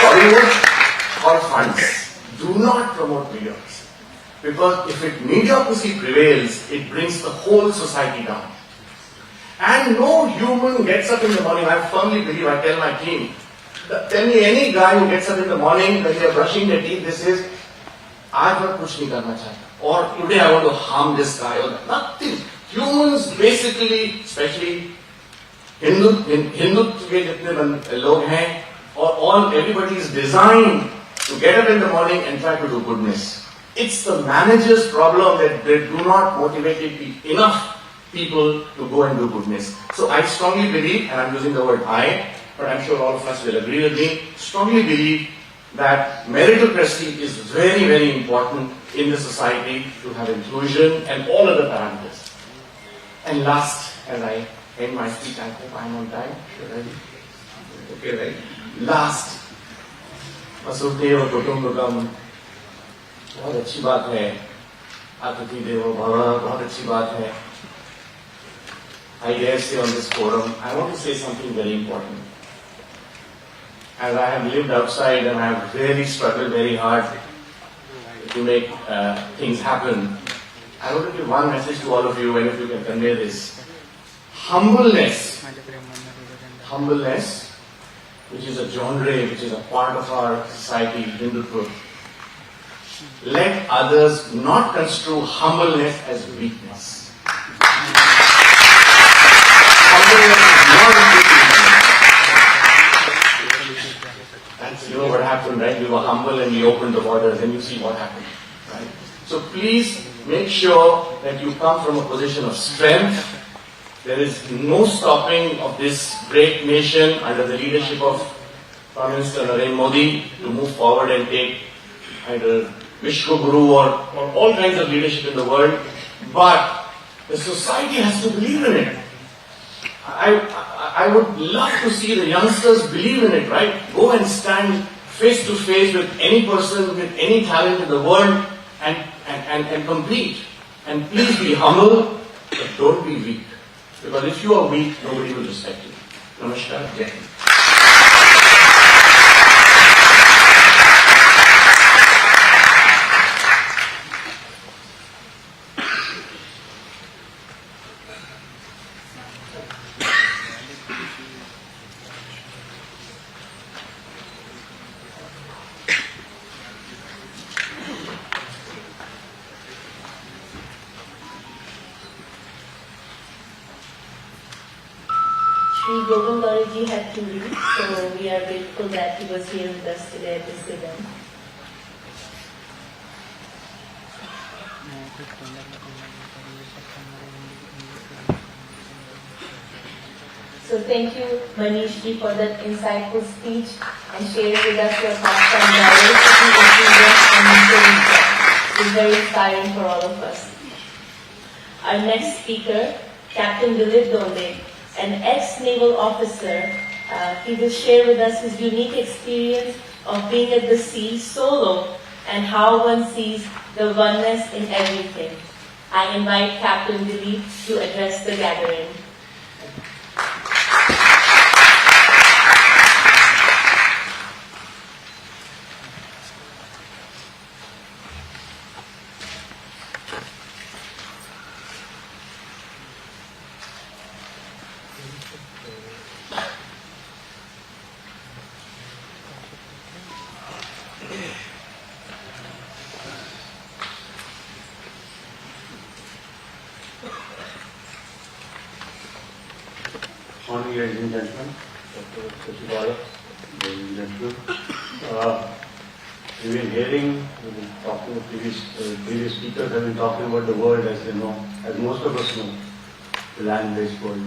Bollywood or funds. Do not promote mediocrity. Because if mediocrity prevails, it brings the whole society down. And no human gets up in the morning. I firmly believe, I tell my team, tell me any guy who gets up in the morning when they are brushing their teeth, this is, "Aaj main kuch nahi karna chahta," or "Today I want to harm this guy," or nothing. Humans basically, especially Hindutva ke jitne log hain, or everybody is designed to get up in the morning and try to do goodness. It's the manager's problem that they do not motivate enough people to go and do goodness. So I strongly believe, and I'm using the word I, but I'm sure all of us will agree with me, strongly believe that meritocracy is very, very important in the society to have inclusion and all other parameters. And last, as I end my speech, I hope I'm on time. Okay, right? Last, Vasudhaiva Kutumbakam, बहुत अच्छी बात है. Atati Devo Bhava, बहुत अच्छी बात है. I dare say on this forum, I want to say something very important. as I have lived outside and I have really struggled very hard to make things happen, I want to give one message to all of you, and if you can convey this. Humbleness, which is a genre, which is a part of our society, Hindutva. Let others not construe humbleness as weakness. Humbleness is not a weakness. That's, you know what happened, right? We were humble and we opened the borders, and you see what happened, right? So please make sure that you come from a position of strength. There is no stopping of this great nation under the leadership of Prime Minister Narendra Modi to move forward and take either Vishwa Guru or all kinds of leadership in the world. But the society has to believe in it. I would love to see the youngsters believe in it, right? Go and stand face to face with any person with any talent in the world and compete. And please be humble, but don't be weak. Because if you are weak, nobody will respect you. Namaskar. Jai Hind. Sri Govindaraji had to leave, so we are grateful that he was here with us today at this event. So thank you, Manishji, for that insightful speech and sharing with us your thoughts on diversity, inclusion, and mutual respect. It's very inspiring for all of us. Our next speaker, Captain Dilip Donde, an ex-naval officer, he will share with us his unique experience of being at the sea solo and how one sees the oneness in everything. I invite Captain Dilip to address the gathering. Morning, ladies and gentlemen. Dr. Sachibala, ladies and gentlemen. We've been hearing, we've been talking to previous speakers have been talking about the world as they know, as most of us know, the land-based world.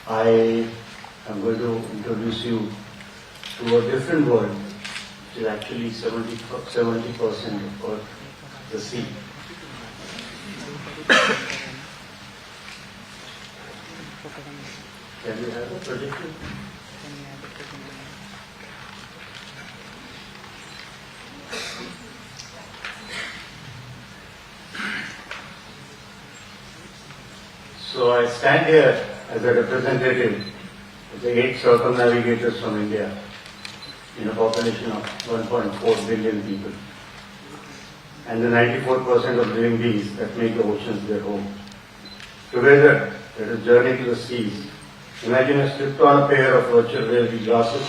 I am going to introduce you to a different world, which is actually 70% of Earth, the sea. Can we have a projection? So I stand here as a representative of the 8 circumnavigators from India in a population of 1.4 billion people and the 94% of living beings that make the oceans their home. Together, let us journey to the seas. Imagine I slipped on a pair of virtual reality glasses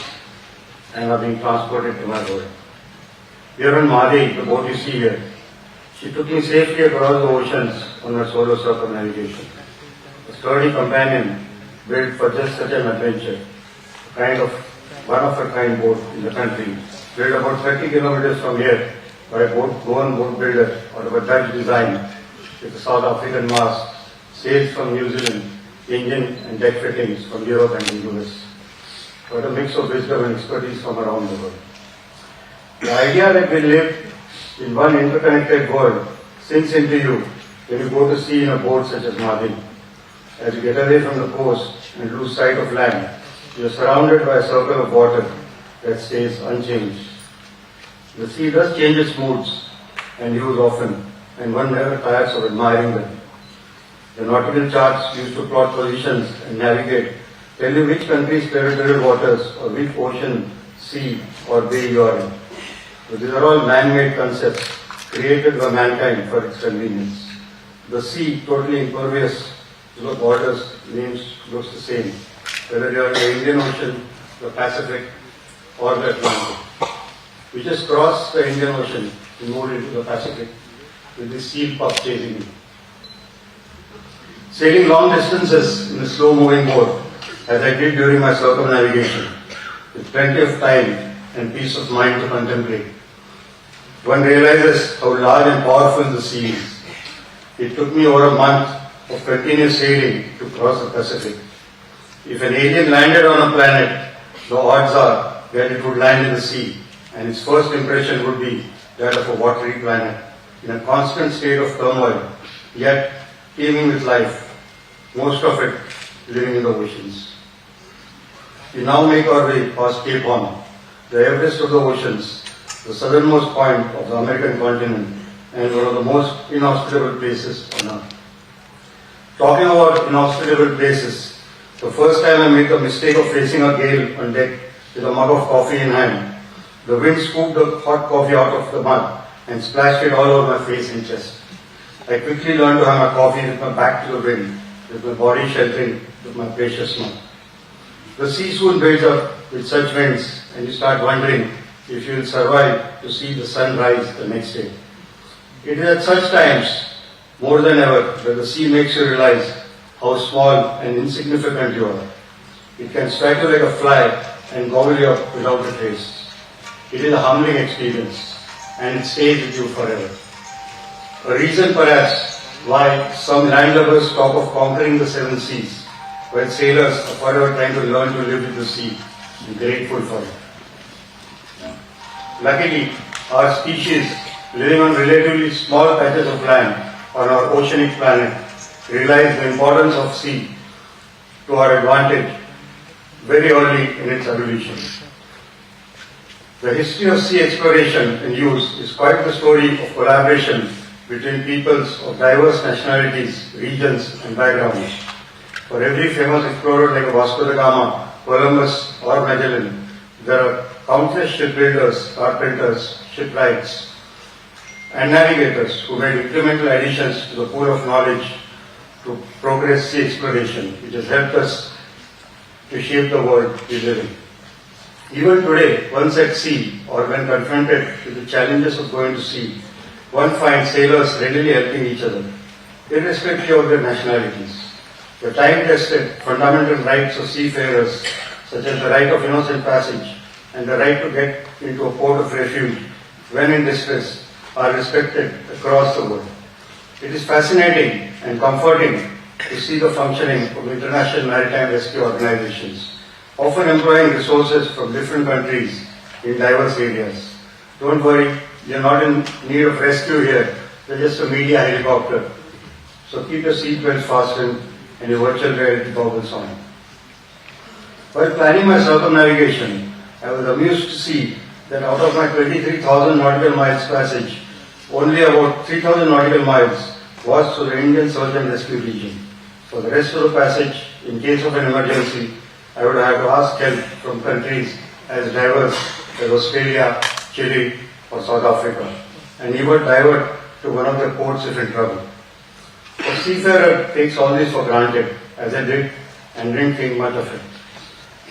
and are being transported to my world. Here on Madhi, the boat you see here, she took me safely across the oceans on her solo circumnavigation. A sturdy companion built for just such an adventure, one-of-a-kind boat in the country, built about 30 kilometers from here by a Goan boat builder out of a Dutch design with a South African mast, sails from New Zealand, engine and deck fittings from Europe and the US. What a mix of wisdom and expertise from around the world. The idea that we live in one interconnected world sinks into you when you go to sea in a boat such as Madhi. As you get away from the coast and lose sight of land, you are surrounded by a circle of water that stays unchanged. The sea does change its moods and hues often, and one never tires of admiring them. The nautical charts used to plot positions and navigate tell you which country's territorial waters or which ocean, sea or bay you are in. So these are all man-made concepts created by mankind for its convenience. The sea, totally impervious to the borders, names looks the same, whether you are in the Indian Ocean, the Pacific or the Atlantic. We just crossed the Indian Ocean to move into the Pacific with the seal pup chasing me. Sailing long distances in a slow-moving boat, as I did during my circumnavigation, with plenty of time and peace of mind to contemplate, one realizes how large and powerful the sea is. It took me over a month of continuous sailing to cross the Pacific. If an alien landed on a planet, the odds are that it would land in the sea, and its first impression would be that of a watery planet in a constant state of turmoil, yet teeming with life, most of it living in the oceans. We now make our way past Cape Horn, the Everest of the oceans, the southernmost point of the American continent, and one of the most inhospitable places on earth. Talking about inhospitable places, the first time I made the mistake of facing a gale on deck with a mug of coffee in hand, the wind scooped the hot coffee out of the mug and splashed it all over my face and chest. I quickly learned to have my coffee with my back to the wind, with my body sheltering with my precious mug. The sea soon builds up with such winds, and you start wondering if you will survive to see the sun rise the next day. It is at such times, more than ever, that the sea makes you realize how small and insignificant you are. It can strike you like a fly and gobble you up without a trace. It is a humbling experience, and it stays with you forever. A reason perhaps why some landlubbers talk of conquering the seven seas, while sailors are forever trying to learn to live with the sea and grateful for it. Luckily, our species, living on relatively small patches of land on our oceanic planet, realize the importance of sea to our advantage very early in its evolution. The history of sea exploration and use is quite the story of collaboration between peoples of diverse nationalities, regions and backgrounds. For every famous explorer like Vasco da Gama, Columbus or Magellan, there are countless shipbuilders, carpenters, shipwrights and navigators who made incremental additions to the pool of knowledge to progress sea exploration, which has helped us to shape the world we live in. Even today, once at sea or when confronted with the challenges of going to sea, one finds sailors readily helping each other, irrespective of their nationalities. The time-tested fundamental rights of seafarers, such as the right of innocent passage and the right to get into a port of refuge when in distress, are respected across the world. It is fascinating and comforting to see the functioning of international maritime rescue organizations, often employing resources from different countries in diverse areas. Don't worry, you're not in need of rescue here. They're just a media helicopter. So keep your seatbelts fastened and your virtual reality goggles on. While planning my circumnavigation, I was amused to see that out of my 23,000 nautical miles passage, only about 3,000 nautical miles was to the Indian search and rescue region. For the rest of the passage, in case of an emergency, I would have to ask help from countries as diverse as Australia, Chile, or South Africa, and even divert to one of their ports if in trouble. A seafarer takes all this for granted, as I did, and didn't think much of it.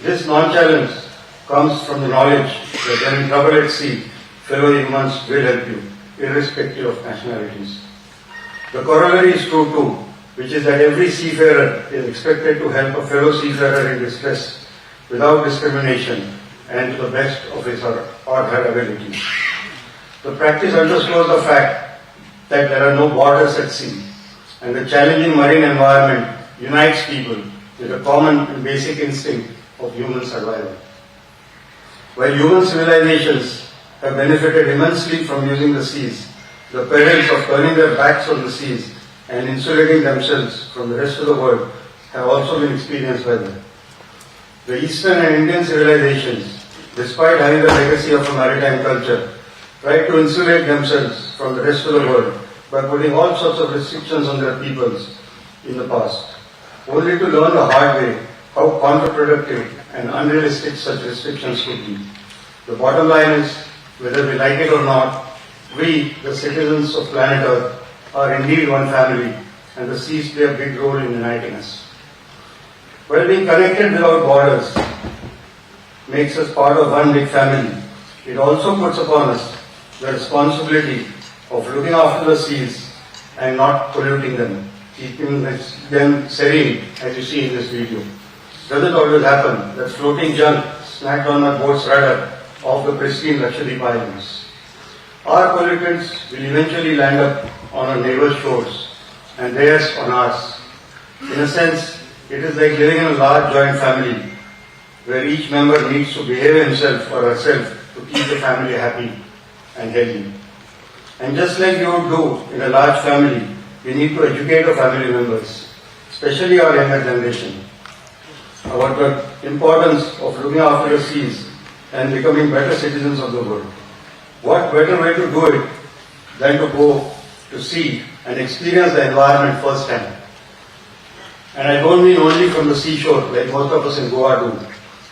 This nonchalance comes from the knowledge that when in trouble at sea, fellow humans will help you, irrespective of nationalities. The corollary is true too, which is that every seafarer is expected to help a fellow seafarer in distress without discrimination and to the best of his or her ability. The practice underscores the fact that there are no borders at sea, and the challenging marine environment unites people with a common and basic instinct of human survival. While human civilizations have benefited immensely from using the seas, the perils of turning their backs on the seas and insulating themselves from the rest of the world have also been experienced by them. The Eastern and Indian civilizations, despite having the legacy of a maritime culture, tried to insulate themselves from the rest of the world by putting all sorts of restrictions on their peoples in the past, only to learn the hard way how counterproductive and unrealistic such restrictions could be. The bottom line is, whether we like it or not, we, the citizens of planet Earth, are indeed one family, and the seas play a big role in uniting us. While being connected without borders makes us part of one big family, it also puts upon us the responsibility of looking after the seas and not polluting them, keeping them serene, as you see in this video. Doesn't always happen that floating junk snagged on my boat's rudder off the pristine Lakshadweep Islands. Our pollutants will eventually land up on our neighbors' shores and theirs on ours. In a sense, it is like living in a large joint family where each member needs to behave himself or herself to keep the family happy and healthy. And just like you would do in a large family, we need to educate our family members, especially our younger generation, about the importance of looking after the seas and becoming better citizens of the world. What better way to do it than to go to sea and experience the environment firsthand? And I don't mean only from the seashore like most of us in Goa do,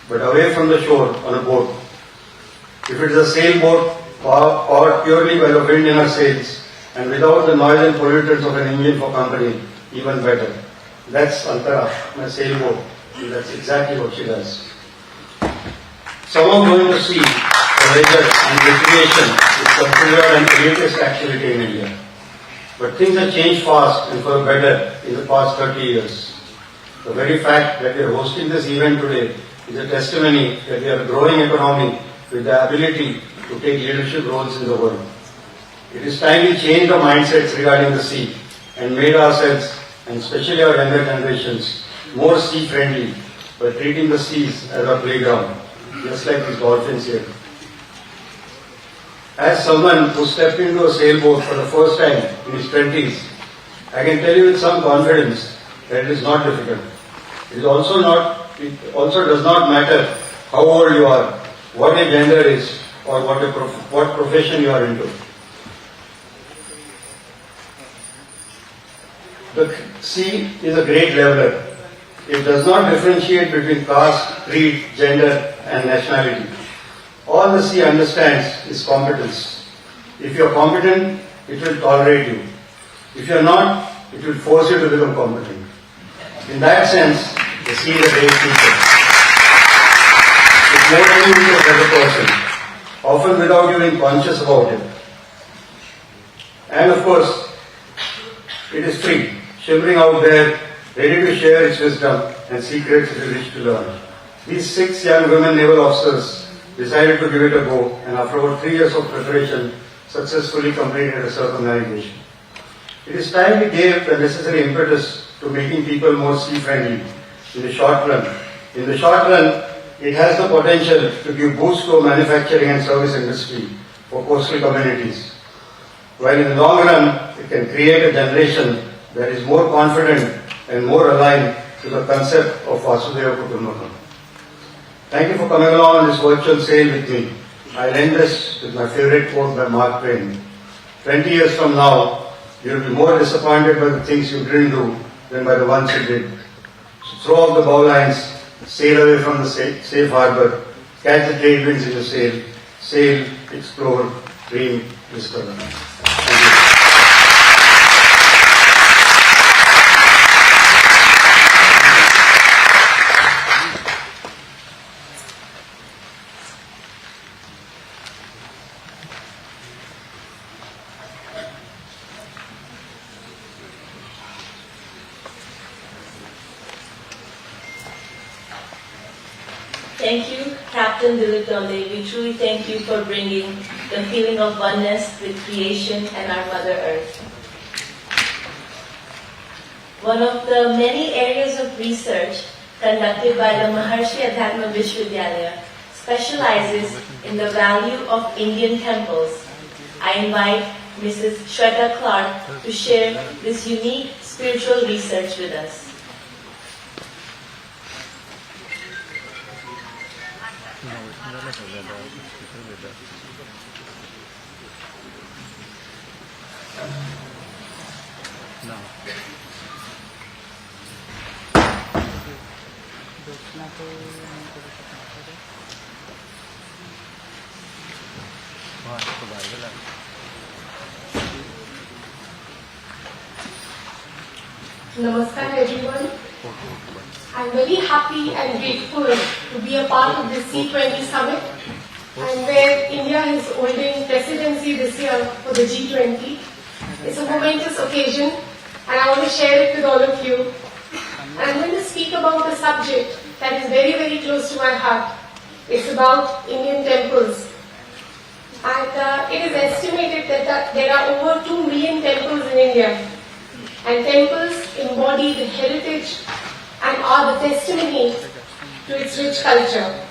but away from the shore on a boat. If it is a sailboat powered purely by the wind in our sails and without the noise and pollutants of an engine for company, even better. That's Antara, my sailboat, and that's exactly what she does. Somehow going to sea for leisure and recreation is considered an elitist activity in India. But things have changed fast and for the better in the past 30 years. The very fact that we are hosting this event today is a testimony that we are a growing economy with the ability to take leadership roles in the world. It is time we changed our mindsets regarding the sea and made ourselves, and especially our younger generations, more sea-friendly by treating the seas as our playground, just like these dolphins here. As someone who stepped into a sailboat for the first time in his 20s, I can tell you with some confidence that it is not difficult. It also does not matter how old you are, what your gender is, or what profession you are into. The sea is a great leveler. It does not differentiate between caste, creed, gender, and nationality. All the sea understands is competence. If you are competent, it will tolerate you. If you are not, it will force you to become competent. In that sense, the sea is a great teacher. It makes you into a better person, often without you being conscious about it. And of course, it is free, shimmering out there, ready to share its wisdom and secrets if you wish to learn. These 6 young women naval officers decided to give it a go, and after about 3 years of preparation, successfully completed a circumnavigation. It is time we gave the necessary impetus to making people more sea-friendly in the short run. In the short run, it has the potential to give boost to manufacturing and service industry for coastal communities. While in the long run, it can create a generation that is more confident and more aligned to the concept of Vasudhaiva Kutumbakam. Thank you for coming along on this virtual sail with me. I'll end this with my favorite quote by Mark Twain. 20 years from now, you'll be more disappointed by the things you didn't do than by the ones you did. So throw off the bowlines, sail away from the safe harbor, catch the trade winds in your sail, explore, dream, discover. Thank you. Thank you, Captain Dilip Dole. We truly thank you for bringing the feeling of oneness with creation and our Mother Earth. One of the many areas of research conducted by the Maharshi Adhyatma Vishwavidyalaya specializes in the value of Indian temples. I invite Mrs. Shweta Clark to share this unique spiritual research with us. Namaskar everyone. I'm very happy and grateful to be a part of this C20 summit, and where India is holding presidency this year for the G20. It's a momentous occasion, and I want to share it with all of you. And I'm going to speak about a subject that is very, very close to my heart. It's about Indian temples. And it is estimated that there are over 2 million temples in India. And temples embody the heritage and are the testimony to its rich culture.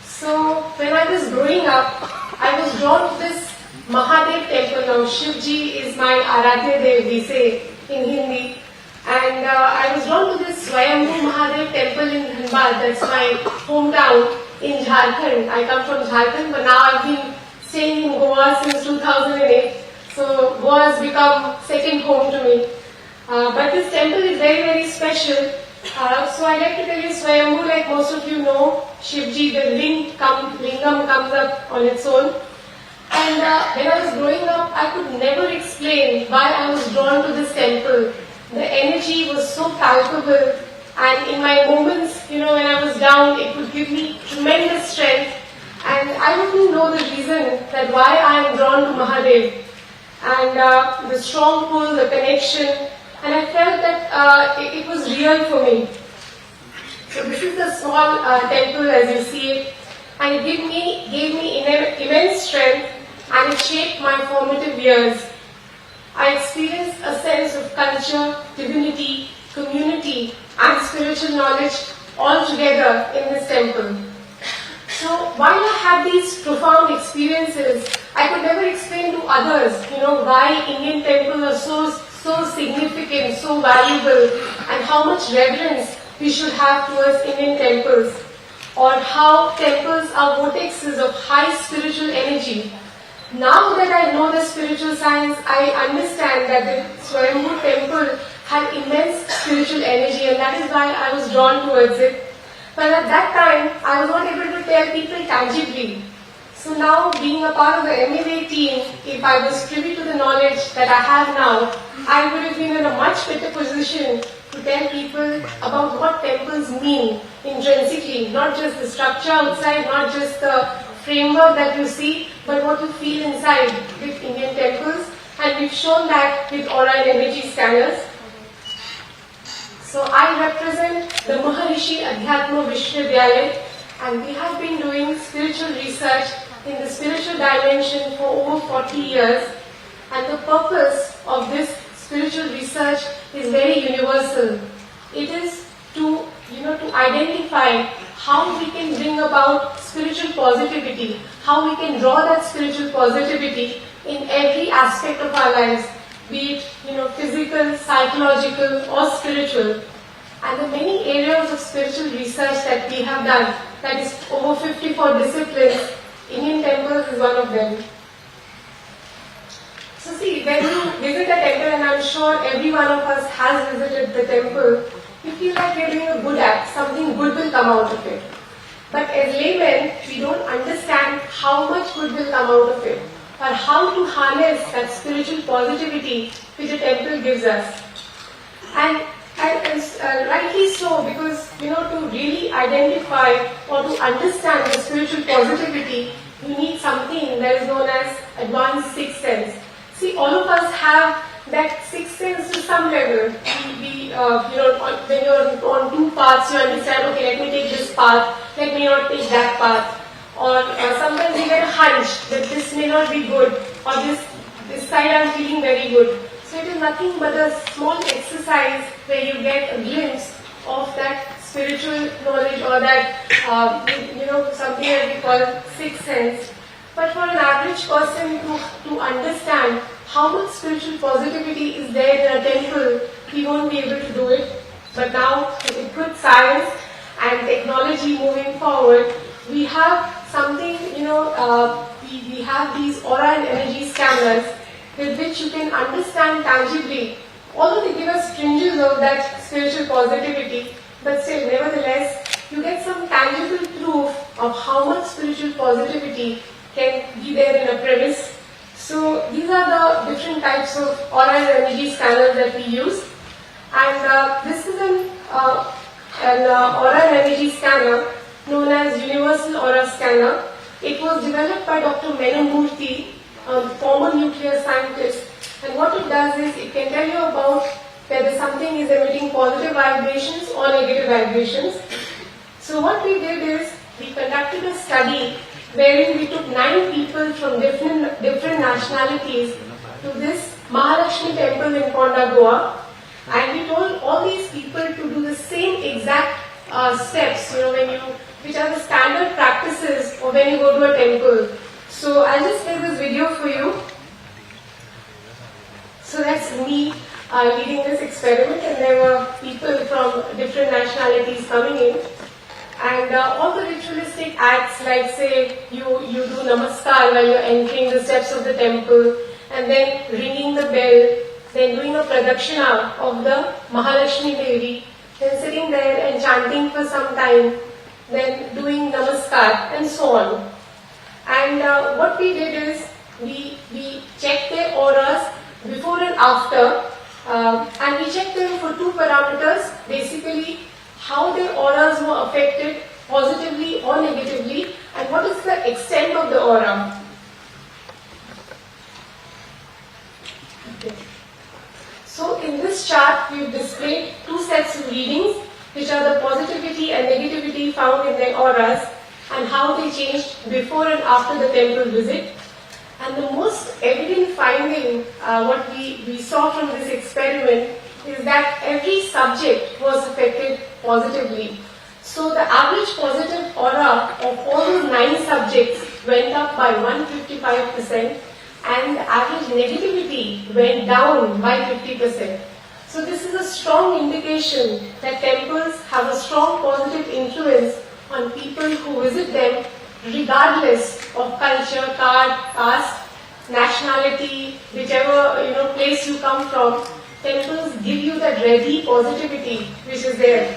So when I was growing up, I was drawn to this Mahadev temple. Now Shivji is my Aradhya Dev, we say in Hindi. And I was drawn to this Swayambhu Mahadev temple in Dhanbad. That's my hometown in Jharkhand. I come from Jharkhand, but now I've been staying in Goa since 2008. So Goa has become second home to me. But this temple is very, very special. So I like to tell you Swayambhu, like most of you know, Shivji, the lingam comes up on its own. And when I was growing up, I could never explain why I was drawn to this temple. The energy was so palpable, and in my moments, when I was down, it would give me tremendous strength. And I wouldn't know the reason that why I am drawn to Mahadev. And the strong pull, the connection, and I felt that it was real for me. So this is the small temple as you see it, and it gave me immense strength, and it shaped my formative years. I experienced a sense of culture, divinity, community, and spiritual knowledge all together in this temple. So while I had these profound experiences, I could never explain to others, why Indian temples are so significant, so valuable, and how much reverence we should have towards Indian temples, or how temples are vortexes of high spiritual energy. Now that I know the spiritual science, I understand that the Swayambhu temple had immense spiritual energy, and that is why I was drawn towards it. But at that time, I was not able to tell people tangibly. So now, being a part of the MMA team, if I was privy to the knowledge that I have now, I would have been in a much better position to tell people about what temples mean intrinsically, not just the structure outside, not just the framework that you see, but what you feel inside with Indian temples. And we've shown that with aura and energy scanners. So I represent the Maharishi Adhyatma Vishwavidyalaya, and we have been doing spiritual research in the spiritual dimension for over 40 years. And the purpose of this spiritual research is very universal. It is to identify how we can bring about spiritual positivity, how we can draw that spiritual positivity in every aspect of our lives, be it physical, psychological, or spiritual. And the many areas of spiritual research that we have done, that is over 54 disciplines, Indian temples is one of them. So see, when you visit a temple, and I'm sure every one of us has visited the temple, you feel like you're doing a good act, something good will come out of it. But as laymen, we don't understand how much good will come out of it, or how to harness that spiritual positivity which a temple gives us. And rightly so, because to really identify or to understand the spiritual positivity, you need something that is known as advanced sixth sense. See, all of us have that sixth sense to some level. When you're on two paths, you understand, okay, let me take this path, let me not take that path. Or sometimes you get a hunch that this may not be good, or this side I'm feeling very good. So it is nothing but a small exercise where you get a glimpse of that spiritual knowledge, or that, something that we call sixth sense. But for an average person to understand how much spiritual positivity is there in a temple, he won't be able to do it. But now, with good science and technology moving forward, we have something, we have these aura and energy scanners with which you can understand tangibly. Although they give us fringes of that spiritual positivity, but still, nevertheless, you get some tangible proof of how much spiritual positivity can be there in a premise. So these are the different types of aura and energy scanners that we use. And this is an aura and energy scanner known as Universal Aura Scanner. It was developed by Dr. Menamurthy, a former nuclear scientist. And what it does is it can tell you about whether something is emitting positive vibrations or negative vibrations. So what we did is we conducted a study wherein we took 9 people from different nationalities to this Mahalakshmi temple in Ponda, Goa, and we told all these people to do the same exact steps, which are the standard practices of when you go to a temple. So I'll just play this video for you. So that's me leading this experiment, and there were people from different nationalities coming in. And all the ritualistic acts, like say you do namaskar while you're entering the steps of the temple, and then ringing the bell, then doing a pradakshina of the Mahalakshmi Devi, then sitting there and chanting for some time, then doing namaskar, and so on. And what we did is we checked their auras before and after, and we checked them for 2 parameters, basically how their auras were affected positively or negatively, and what is the extent of the aura. Okay. So in this chart, we've displayed 2 sets of readings, which are the positivity and negativity found in their auras, and how they changed before and after the temple visit. And the most evident finding, what we saw from this experiment, is that every subject was affected positively. So the average positive aura of all those 9 subjects went up by 155%, and the average negativity went down by 50%. So this is a strong indication that temples have a strong positive influence on people who visit them, regardless of culture, caste, nationality, whichever place you come from. Temples give you that ready positivity which is there.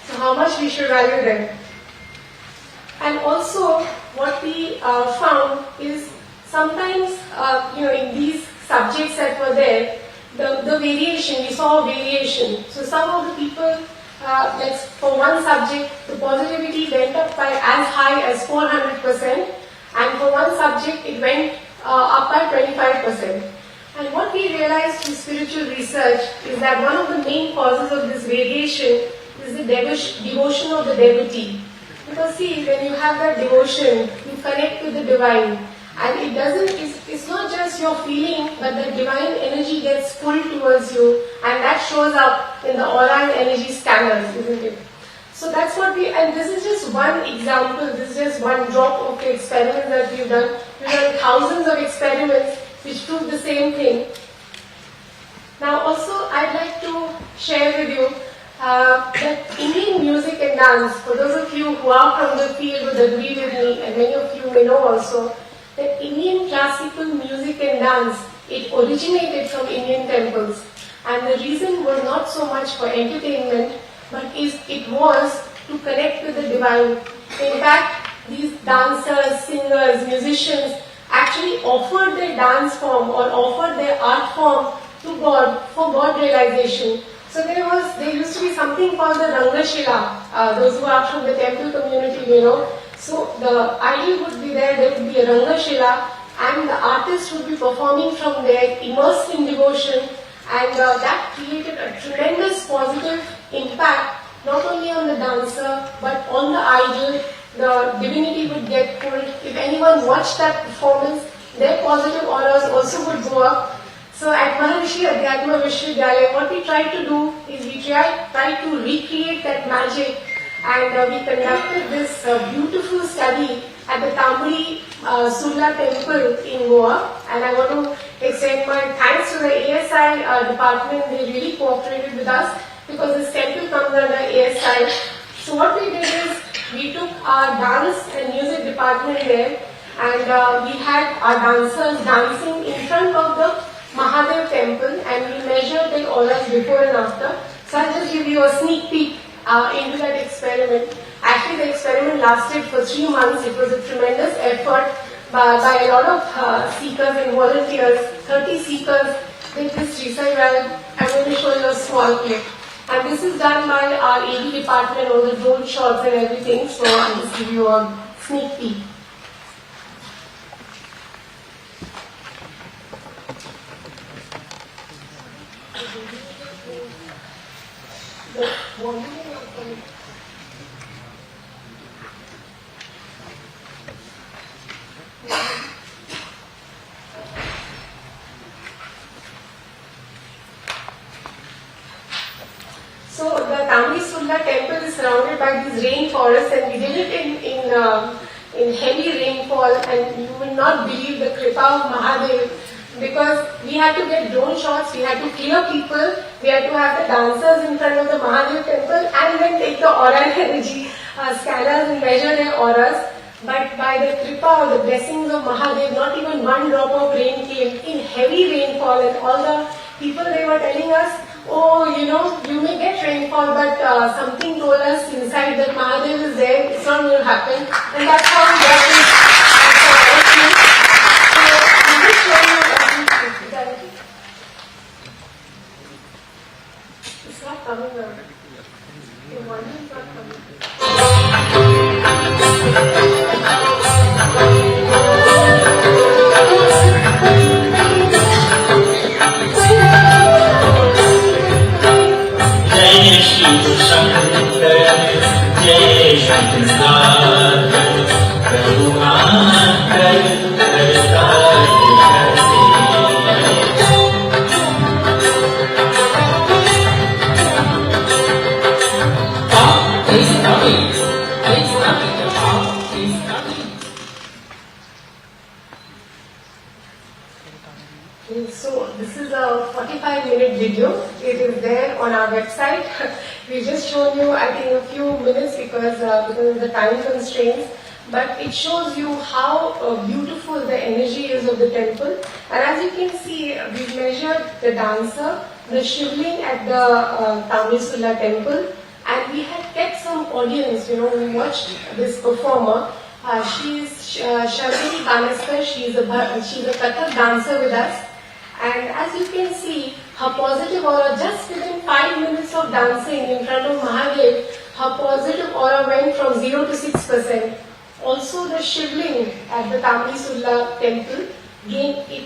So how much we should value them. And also what we found is sometimes in these subjects that were there, the variation, we saw a variation. So some of the people, for one subject, the positivity went up by as high as 400%, and for one subject it went up by 25%. And what we realized through spiritual research is that one of the main causes of this variation is the devotion of the devotee. Because see, when you have that devotion, you connect with the divine. And it's not just your feeling, but the divine energy gets pulled towards you, and that shows up in the aura and energy scanners, isn't it? So that's what and this is just one example, this is just one drop of the experiment that we've done. We've done thousands of experiments which prove the same thing. Now also I'd like to share with you that Indian music and dance, for those of you who are from the field would agree with me, and many of you may know also, that Indian classical music and dance, it originated from Indian temples. And the reason was not so much for entertainment, but it was to connect with the divine. In fact, these dancers, singers, musicians actually offered their dance form or offered their art form to God for God realization. So there used to be something called the Rangashila. Those who are from the temple community, So the idol would be there would be a Rangashila, and the artist would be performing from there, immersed in devotion, and that created a tremendous positive impact, not only on the dancer, but on the idol. The divinity would get pulled. If anyone watched that performance, their positive auras also would go up. So at Maharishi Adhyatma Vishwavidyalaya, what we try to do is we try to recreate that magic, and we conducted this beautiful study at the Tamburi Surla temple in Goa, and I want to extend my thanks to the ASI department. They really cooperated with us because this temple comes under ASI. So what we did is we took our dance and music department there, and we had our dancers dancing in front of the Mahadev temple, and we measured their auras before and after. So I'll just give you a sneak peek into that experiment. Actually, the experiment lasted for 3 months. It was a tremendous effort by a lot of seekers and volunteers. 30 seekers did this research. I'm going to show you a small clip. And this is done by our AD department, all the drone shots and everything. So I'll just give you a sneak peek. So the Tamlisulla temple is surrounded by this rainforest, and we did it in heavy rainfall, and you will not believe the kripa of Mahadev, because we had to get drone shots, we had to clear people, we had to have the dancers in front of the Mahadev temple, and then take the aura energy scanners and measure their auras. But by the kripa or the blessings of Mahadev, not even one drop of rain came in heavy rainfall, and all the people, they were telling us, oh, you may get rainfall, but something told us inside that Mahadev is there, it's not going to happen. And that's how we got this. It's not coming now. The volume is not coming. जय शिव शंकर जय शंकर करुणा कर करता So this is a 45-minute video. It is there on our website. We've just shown you, I think, a few minutes because of the time constraints. But it shows you how beautiful the energy is of the temple. And as you can see, we've measured the dancer, the shivling at the Tamlisulla temple, and we had kept some audience. We watched this performer. She's Sharmini Kanaskar. She's a Kathak dancer with us. And as you can see, her positive aura, just within 5 minutes of dancing in front of Mahadev, her positive aura went from 0 to 6%. Also the shivling at the Tamlisulla temple,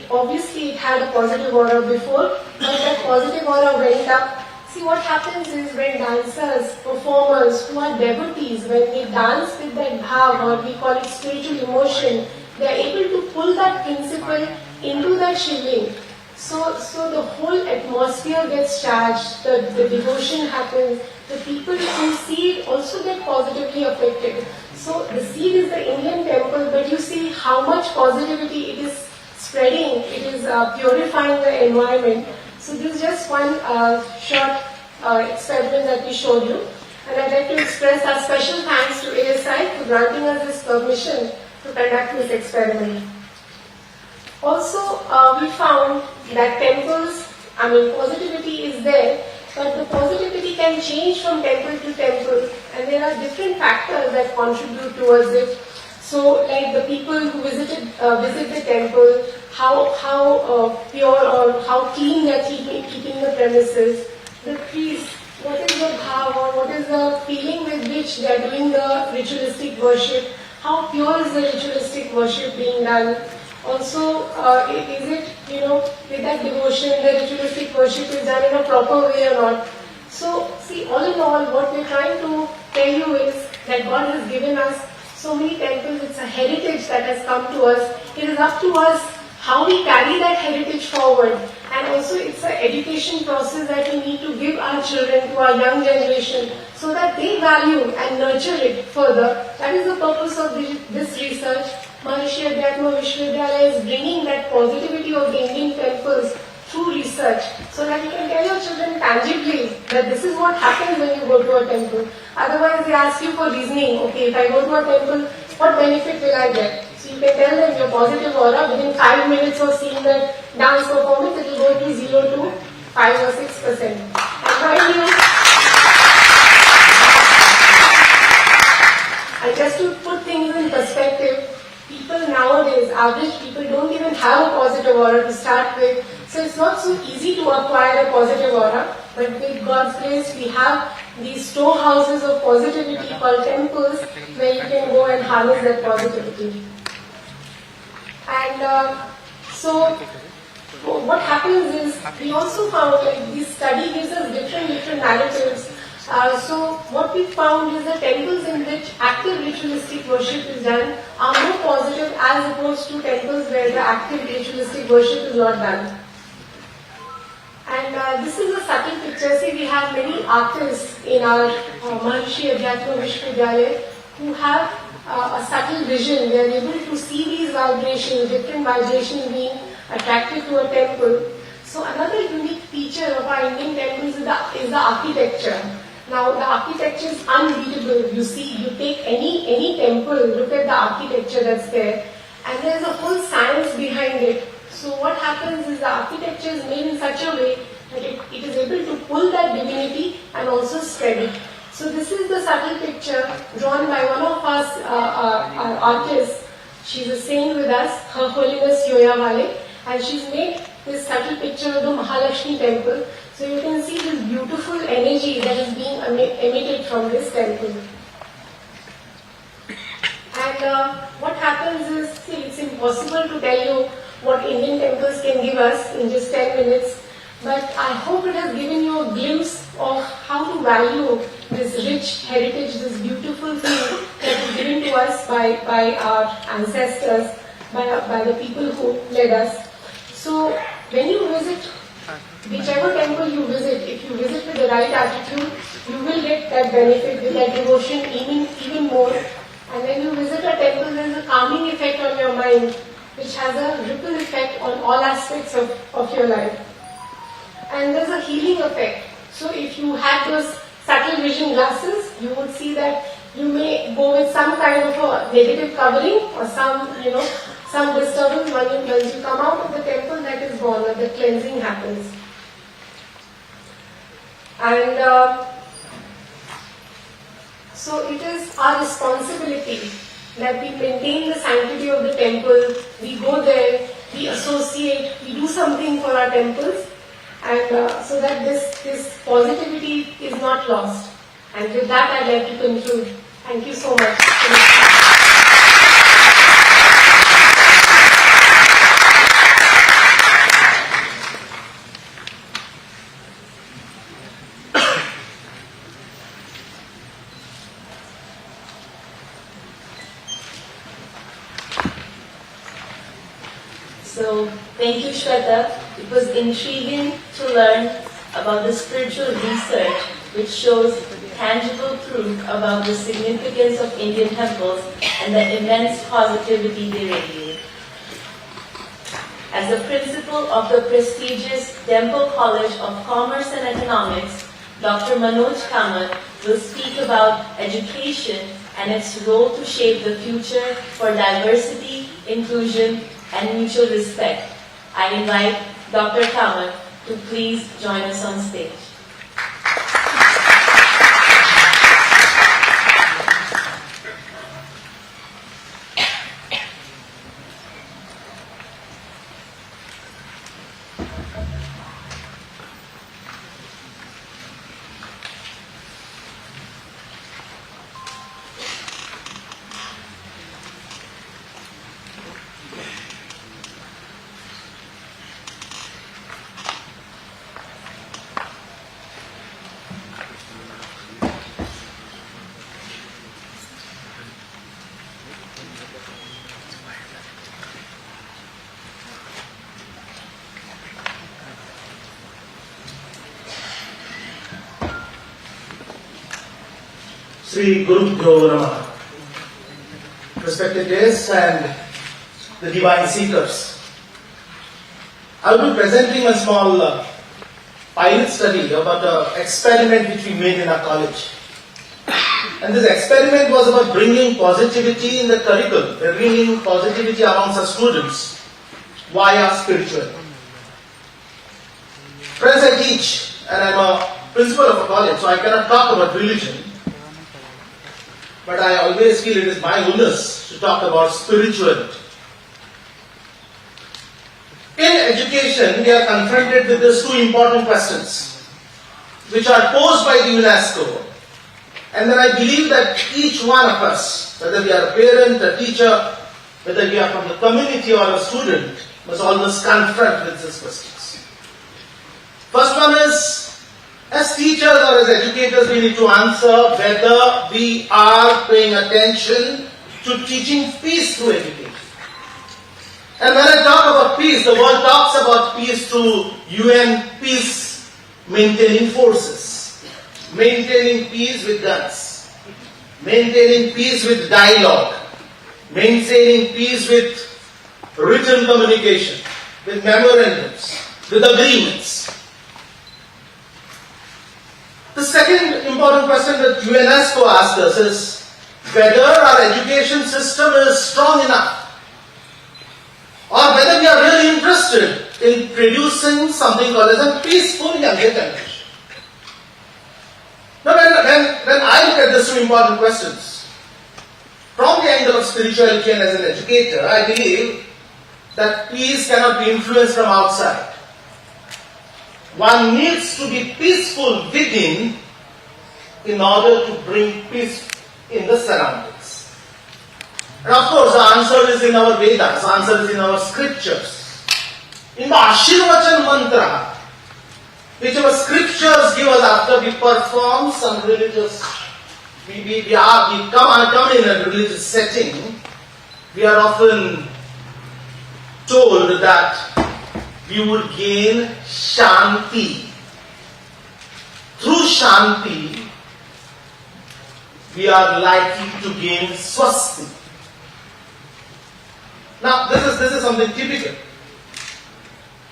obviously it had a positive aura before, but that positive aura went up. See, what happens is when dancers, performers who are devotees, when they dance with that bhav, or we call it spiritual emotion, they are able to pull that principle into that shivling. So the whole atmosphere gets charged, the devotion happens, the people who see it also get positively affected. So the seed is the Indian temple, but you see how much positivity it is spreading, it is purifying the environment. So this is just one short experiment that we showed you. And I'd like to express our special thanks to ASI for granting us this permission to conduct this experiment. Also, we found that temples, positivity is there, but the positivity can change from temple to temple, and there are different factors that contribute towards it. So, like the people who visit the temple, how pure or how clean they are keeping the premises, the priests, what is the bhav or what is the feeling with which they are doing the ritualistic worship, how pure is the ritualistic worship being done. Also, is it, with that devotion, the ritualistic worship is done in a proper way or not. So, see, all in all, what we're trying to tell you is that God has given us so many temples. It's a heritage that has come to us. It is up to us how we carry that heritage forward. And also, it's an education process that we need to give our children, to our young generation, so that they value and nurture it further. That is the purpose of this research. Maharishi Adhyatma Vishwavidyalaya is bringing that positivity of the Indian temples through research, so that you can tell your children tangibly that this is what happens when you go to a temple. Otherwise, they ask you for reasoning. Okay, if I go to a temple, what benefit will I get? So you can tell them your positive aura within 5 minutes of seeing that dance performance, it will go to 0 to 5 or 6%. And mind you, just to put things in perspective, people nowadays, average people don't even have a positive aura to start with. So it's not so easy to acquire a positive aura. But with God's grace, we have these storehouses of positivity called temples where you can go and harness that positivity. And so what happens is, we also found like this study gives us different narratives. So what we found is the temples in which active ritualistic worship is done are more positive as opposed to temples where the active ritualistic worship is not done. And this is a subtle picture. See, we have many artists in our Maharishi Adhyatma Vishwavidyalaya who have a subtle vision. They are able to see these vibrations, different vibrations being attracted to a temple. So another unique feature of our Indian temples is the architecture. Now the architecture is unbeatable. You see, you take any temple, look at the architecture that's there, and there's a whole science behind it. So what happens is the architecture is made in such a way that it is able to pull that divinity and also spread it. So this is the subtle picture drawn by one of our artists. She's a saint with us, Her Holiness Yoyawale, and she's made this subtle picture of the Mahalakshmi temple. So you can see this beautiful energy that is being emitted from this temple. And what happens is, see, it's impossible to tell you what Indian temples can give us in just 10 minutes, but I hope it has given you a glimpse of how to value this rich heritage, this beautiful thing that is given to us by our ancestors, by the people who led us. So when you visit whichever temple you visit, if you visit with the right attitude, you will get that benefit with that devotion even more. And when you visit a temple, there is a calming effect on your mind, which has a ripple effect on all aspects of your life. And there's a healing effect. So if you had those subtle vision glasses, you would see that you may go with some kind of a negative covering or some disturbance once you come out of the temple, that is gone, or the cleansing happens. And so it is our responsibility that we maintain the sanctity of the temple, we go there, we associate, we do something for our temples, and so that this positivity is not lost. And with that, I'd like to conclude. Thank you so much. So, thank you, Shweta. It was intriguing to learn about the spiritual research which shows tangible proof about the significance of Indian temples and the immense positivity they radiate. As the principal of the prestigious Temple College of Commerce and Economics, Dr. Manoj Kamath will speak about education and its role to shape the future for diversity, inclusion, and mutual respect. I invite Dr. Kamath to please join us on stage. Sri Guru Namaha. Respected guests and the divine seekers, I will be presenting a small pilot study about an experiment which we made in our college. And this experiment was about bringing positivity in the curriculum, bringing positivity amongst our students via spiritual. Friends, I teach, and I'm a principal of a college, so I cannot talk about religion. but I always feel it is my onus to talk about spirituality. In education, we are confronted with these two important questions, which are posed by the UNESCO. And then I believe that each one of us, whether we are a parent, a teacher, whether we are from the community or a student, must always confront with these questions. First one is, as teachers or as educators, we need to answer whether we are paying attention to teaching peace through education. And when I talk about peace, the world talks about peace through UN peace maintaining forces, maintaining peace with guns, maintaining peace with dialogue, maintaining peace with written communication, with memorandums, with agreements. The second important question that UNESCO asked us is whether our education system is strong enough, or whether we are really interested in producing something called as a peaceful younger generation. Now when I look at these two important questions, from the angle of spirituality and as an educator, I believe that peace cannot be influenced from outside. One needs to be peaceful within in order to bring peace in the surroundings. And of course, the answer is in our Vedas, the answer is in our scriptures. In the Ashirvachan mantra, which our scriptures give us after we perform some religious, we come in a religious setting, we are often told that we would gain Shanti. Through Shanti, we are likely to gain Swasti. Now, this is something typical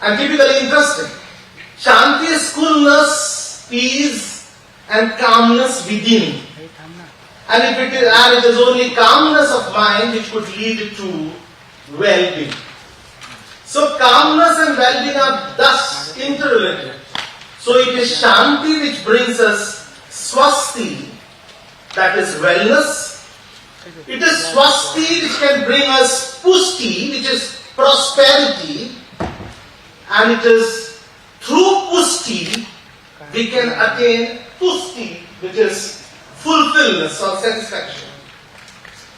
and typically interesting. Shanti is coolness, peace, and calmness within. And it is only calmness of mind which could lead to well-being. So calmness and well-being are thus interrelated. So it is Shanti which brings us Swasti, that is wellness. It is Swasti which can bring us Pusti, which is prosperity. And it is through Pusti we can attain Pusti, which is fulfillment or satisfaction.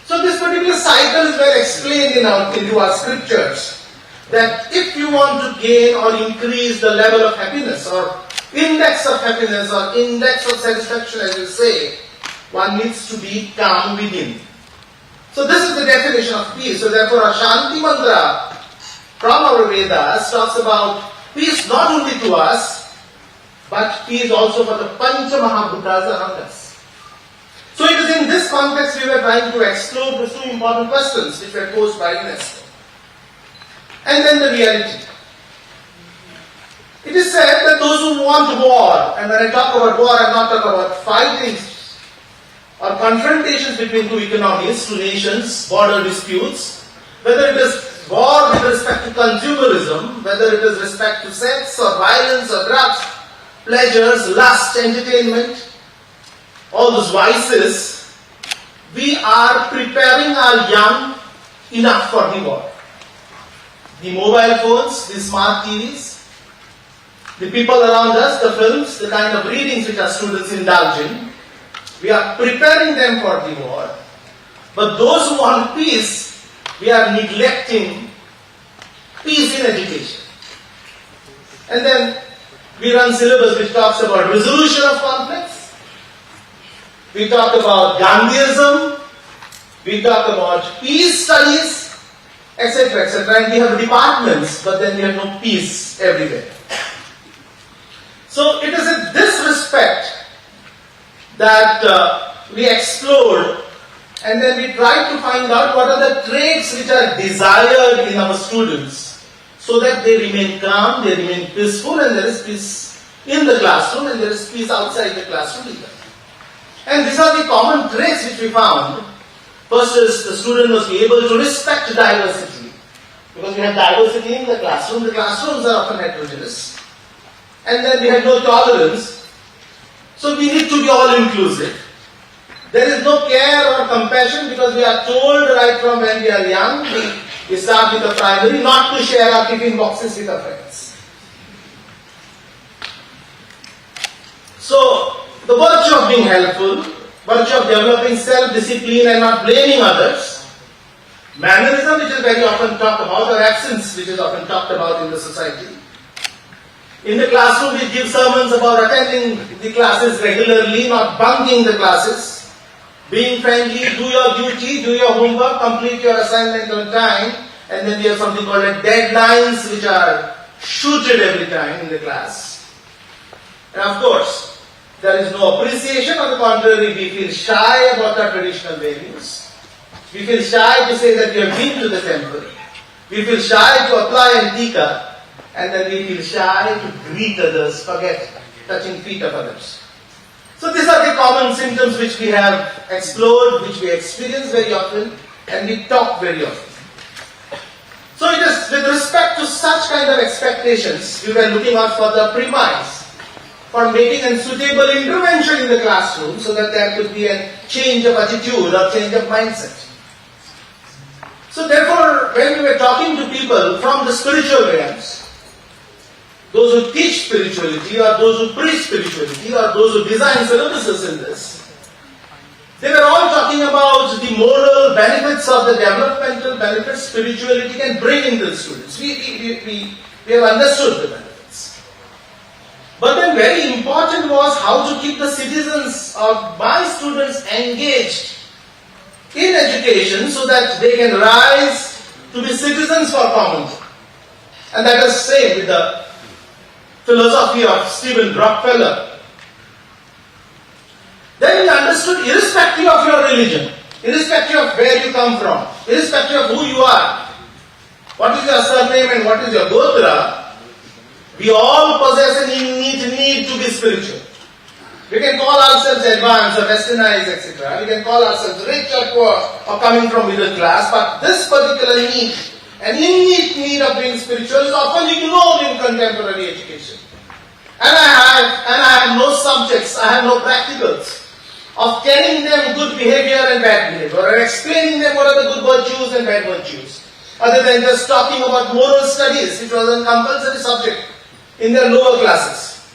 So this particular cycle is well explained into our scriptures, that if you want to gain or increase the level of happiness or index of happiness or index of satisfaction, as you say, one needs to be calm within. So this is the definition of peace. So therefore our Shanti mantra from our Vedas talks about peace not only to us, but peace also for the Pancha Mahabhutas around us. So it is in this context we were trying to explore the two important questions which were posed by UNESCO. And then the reality. It is said that those who want war, and when I talk about war, I am not talking about fightings or confrontations between two economies, two nations, border disputes, whether it is war with respect to consumerism, whether it is respect to sex or violence or drugs, pleasures, lust, entertainment, all those vices, we are preparing our young enough for the war. The mobile phones, the smart TVs, the people around us, the films, the kind of readings which our students indulge in, we are preparing them for the war. But those who want peace, we are neglecting peace in education. And then we run syllabus which talks about resolution of conflicts. We talk about Gandhiism. We talk about peace studies, etc., etc. And we have departments, but then we have no peace everywhere. So it is in this respect that we explored, and then we tried to find out what are the traits which are desired in our students so that they remain calm, they remain peaceful, and there is peace in the classroom and there is peace outside the classroom either. And these are the common traits which we found. First is the student must be able to respect diversity, because we have diversity in the classroom. The classrooms are often heterogeneous. And then we have no tolerance. So we need to be all inclusive. There is no care or compassion because we are told right from when we are young, we start with the primary, not to share our tiffin boxes with our friends. So, the virtue of being helpful, virtue of developing self-discipline and not blaming others, mannerism which is very often talked about, or absence which is often talked about in the society. In the classroom we give sermons about attending the classes regularly, not bunking the classes. Being friendly, do your duty, do your homework, complete your assignment on time, and then we have something called deadlines which are shooted every time in the class. And of course, there is no appreciation, on the contrary, we feel shy about our traditional values. We feel shy to say that we have been to the temple. We feel shy to apply antika, and then we feel shy to greet others, forget touching feet of others. So these are the common symptoms which we have explored, which we experience very often, and we talk very often. So it is with respect to such kind of expectations, we were looking out for the premise for making a suitable intervention in the classroom so that there could be a change of attitude or change of mindset. So therefore, when we were talking to people from the spiritual realms, those who teach spirituality or those who preach spirituality or those who design syllabuses in this, they were all talking about the moral benefits of the developmental benefits spirituality can bring into the students. We have understood the benefits. But then very important was how to keep the citizens or my students engaged in education so that they can rise to be citizens for common good. And that is same with the philosophy of Stephen Rockefeller. Then we understood, irrespective of your religion, irrespective of where you come from, irrespective of who you are, what is your surname and what is your gotra, we all possess an innate need to be spiritual. We can call ourselves advanced or westernized, etc. We can call ourselves rich or poor or coming from middle class, but this particular need, an innate need of being spiritual, is often ignored in contemporary education. And I have no subjects, I have no practicals of telling them good behavior and bad behavior, or explaining them what are the good virtues and bad virtues, other than just talking about moral studies, which was a compulsory subject in their lower classes.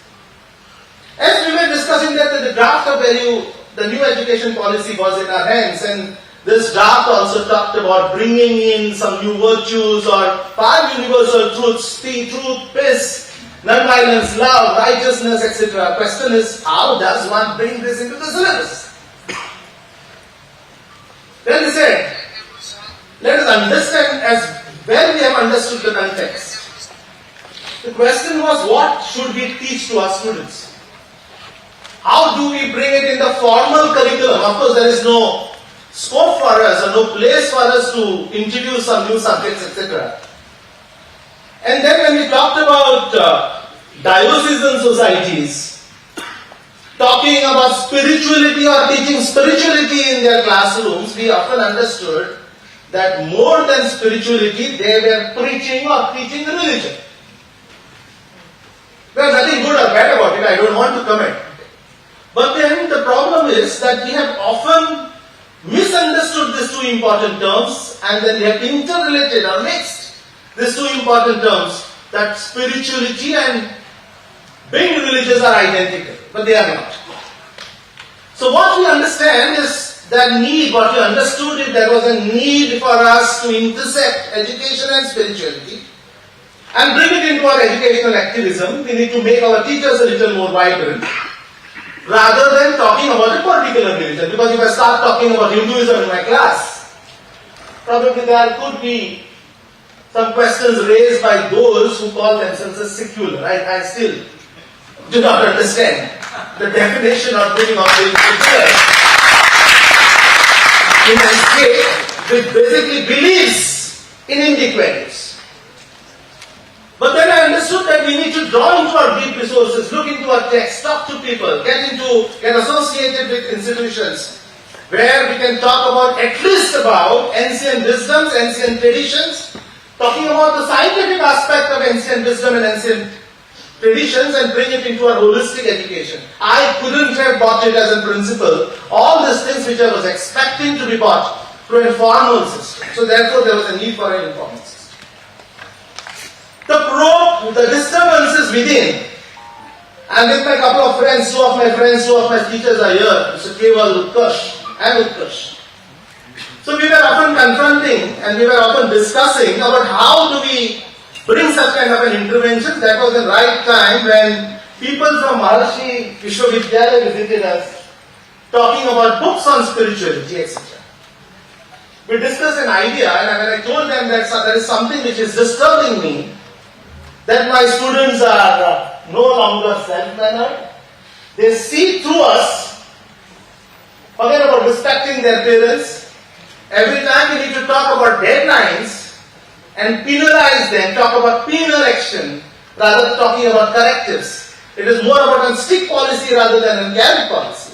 As we were discussing that the draft of the new education policy was in our hands, and this draft also talked about bringing in some new virtues or 5 universal truths: truth, peace, non-violence, love, righteousness, etc. Question is, how does one bring this into the syllabus? Then he said, let us understand as well we have understood the context. The question was, what should we teach to our students? How do we bring it in the formal curriculum? Of course, there is no scope for us or no place for us to introduce some new subjects, etc. And then when we talked about diocesan societies, talking about spirituality or teaching spirituality in their classrooms, we often understood that more than spirituality, they were preaching or teaching religion. There is nothing good or bad about it, I don't want to comment. But then the problem is that we have often misunderstood these two important terms, and then we have interrelated or mixed these two important terms, that spirituality and being religious are identical, but they are not. So what we understand is that need, what we understood is there was a need for us to intersect education and spirituality and bring it into our educational activism. We need to make our teachers a little more vibrant, rather than talking about a particular religion. Because if I start talking about Hinduism in my class, probably there could be some questions raised by those who call themselves as secular. I still do not understand the definition of being secular in a state which basically believes in Indic values. But then I understood that we need to draw into our deep resources, look into our text, talk to people, get associated with institutions where we can talk about, at least about ancient wisdoms, ancient traditions, talking about the scientific aspect of ancient wisdom and ancient traditions and bring it into our holistic education. I couldn't have bought it as a principle, all these things which I was expecting to be bought through a formal system. So therefore there was a need for an informal system. The disturbances within, and with my couple of friends, two of my teachers are here, Mr. Keval, Utkarsh and Utkarsh. So we were often confronting and we were often discussing about how do we bring such kind of an intervention. That was the right time when people from Maharshi Vishwavidyalaya visited us, talking about books on spirituality, etc. We discussed an idea, and when I told them that there is something which is disturbing me, that my students are no longer self-mannered, they see through us, forget about respecting their parents. Every time we need to talk about deadlines and penalize them, talk about penal action rather than talking about correctives. It is more about a strict policy rather than a carrot policy.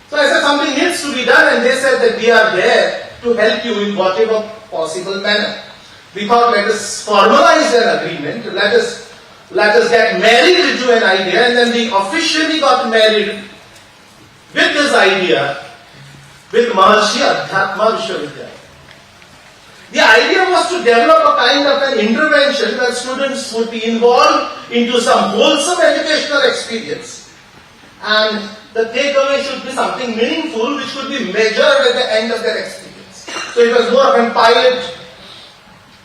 So I said something needs to be done, and they said that we are there to help you in whatever possible manner. We thought, let us formalize an agreement, let us get married into an idea, and then we officially got married with this idea with Maharshi Adhyatma Vishwavidyalaya. The idea was to develop a kind of an intervention where students would be involved into some wholesome educational experience, and the takeaway should be something meaningful which could be measured at the end of their experience. So it was more of a pilot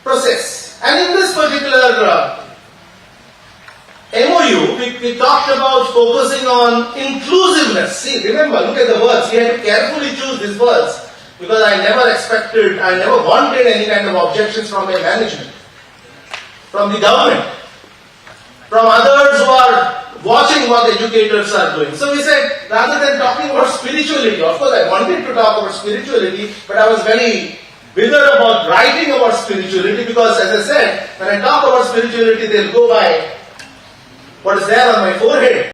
process. And in this particular MOU, we talked about focusing on inclusiveness. See, remember, look at the words. We had to carefully choose these words because I never wanted any kind of objections from my management, from the government, from others who are watching what educators are doing. So we said, rather than talking about spirituality, of course I wanted to talk about spirituality, but I was very bitter about writing about spirituality because, as I said, when I talk about spirituality, they'll go by what is there on my forehead.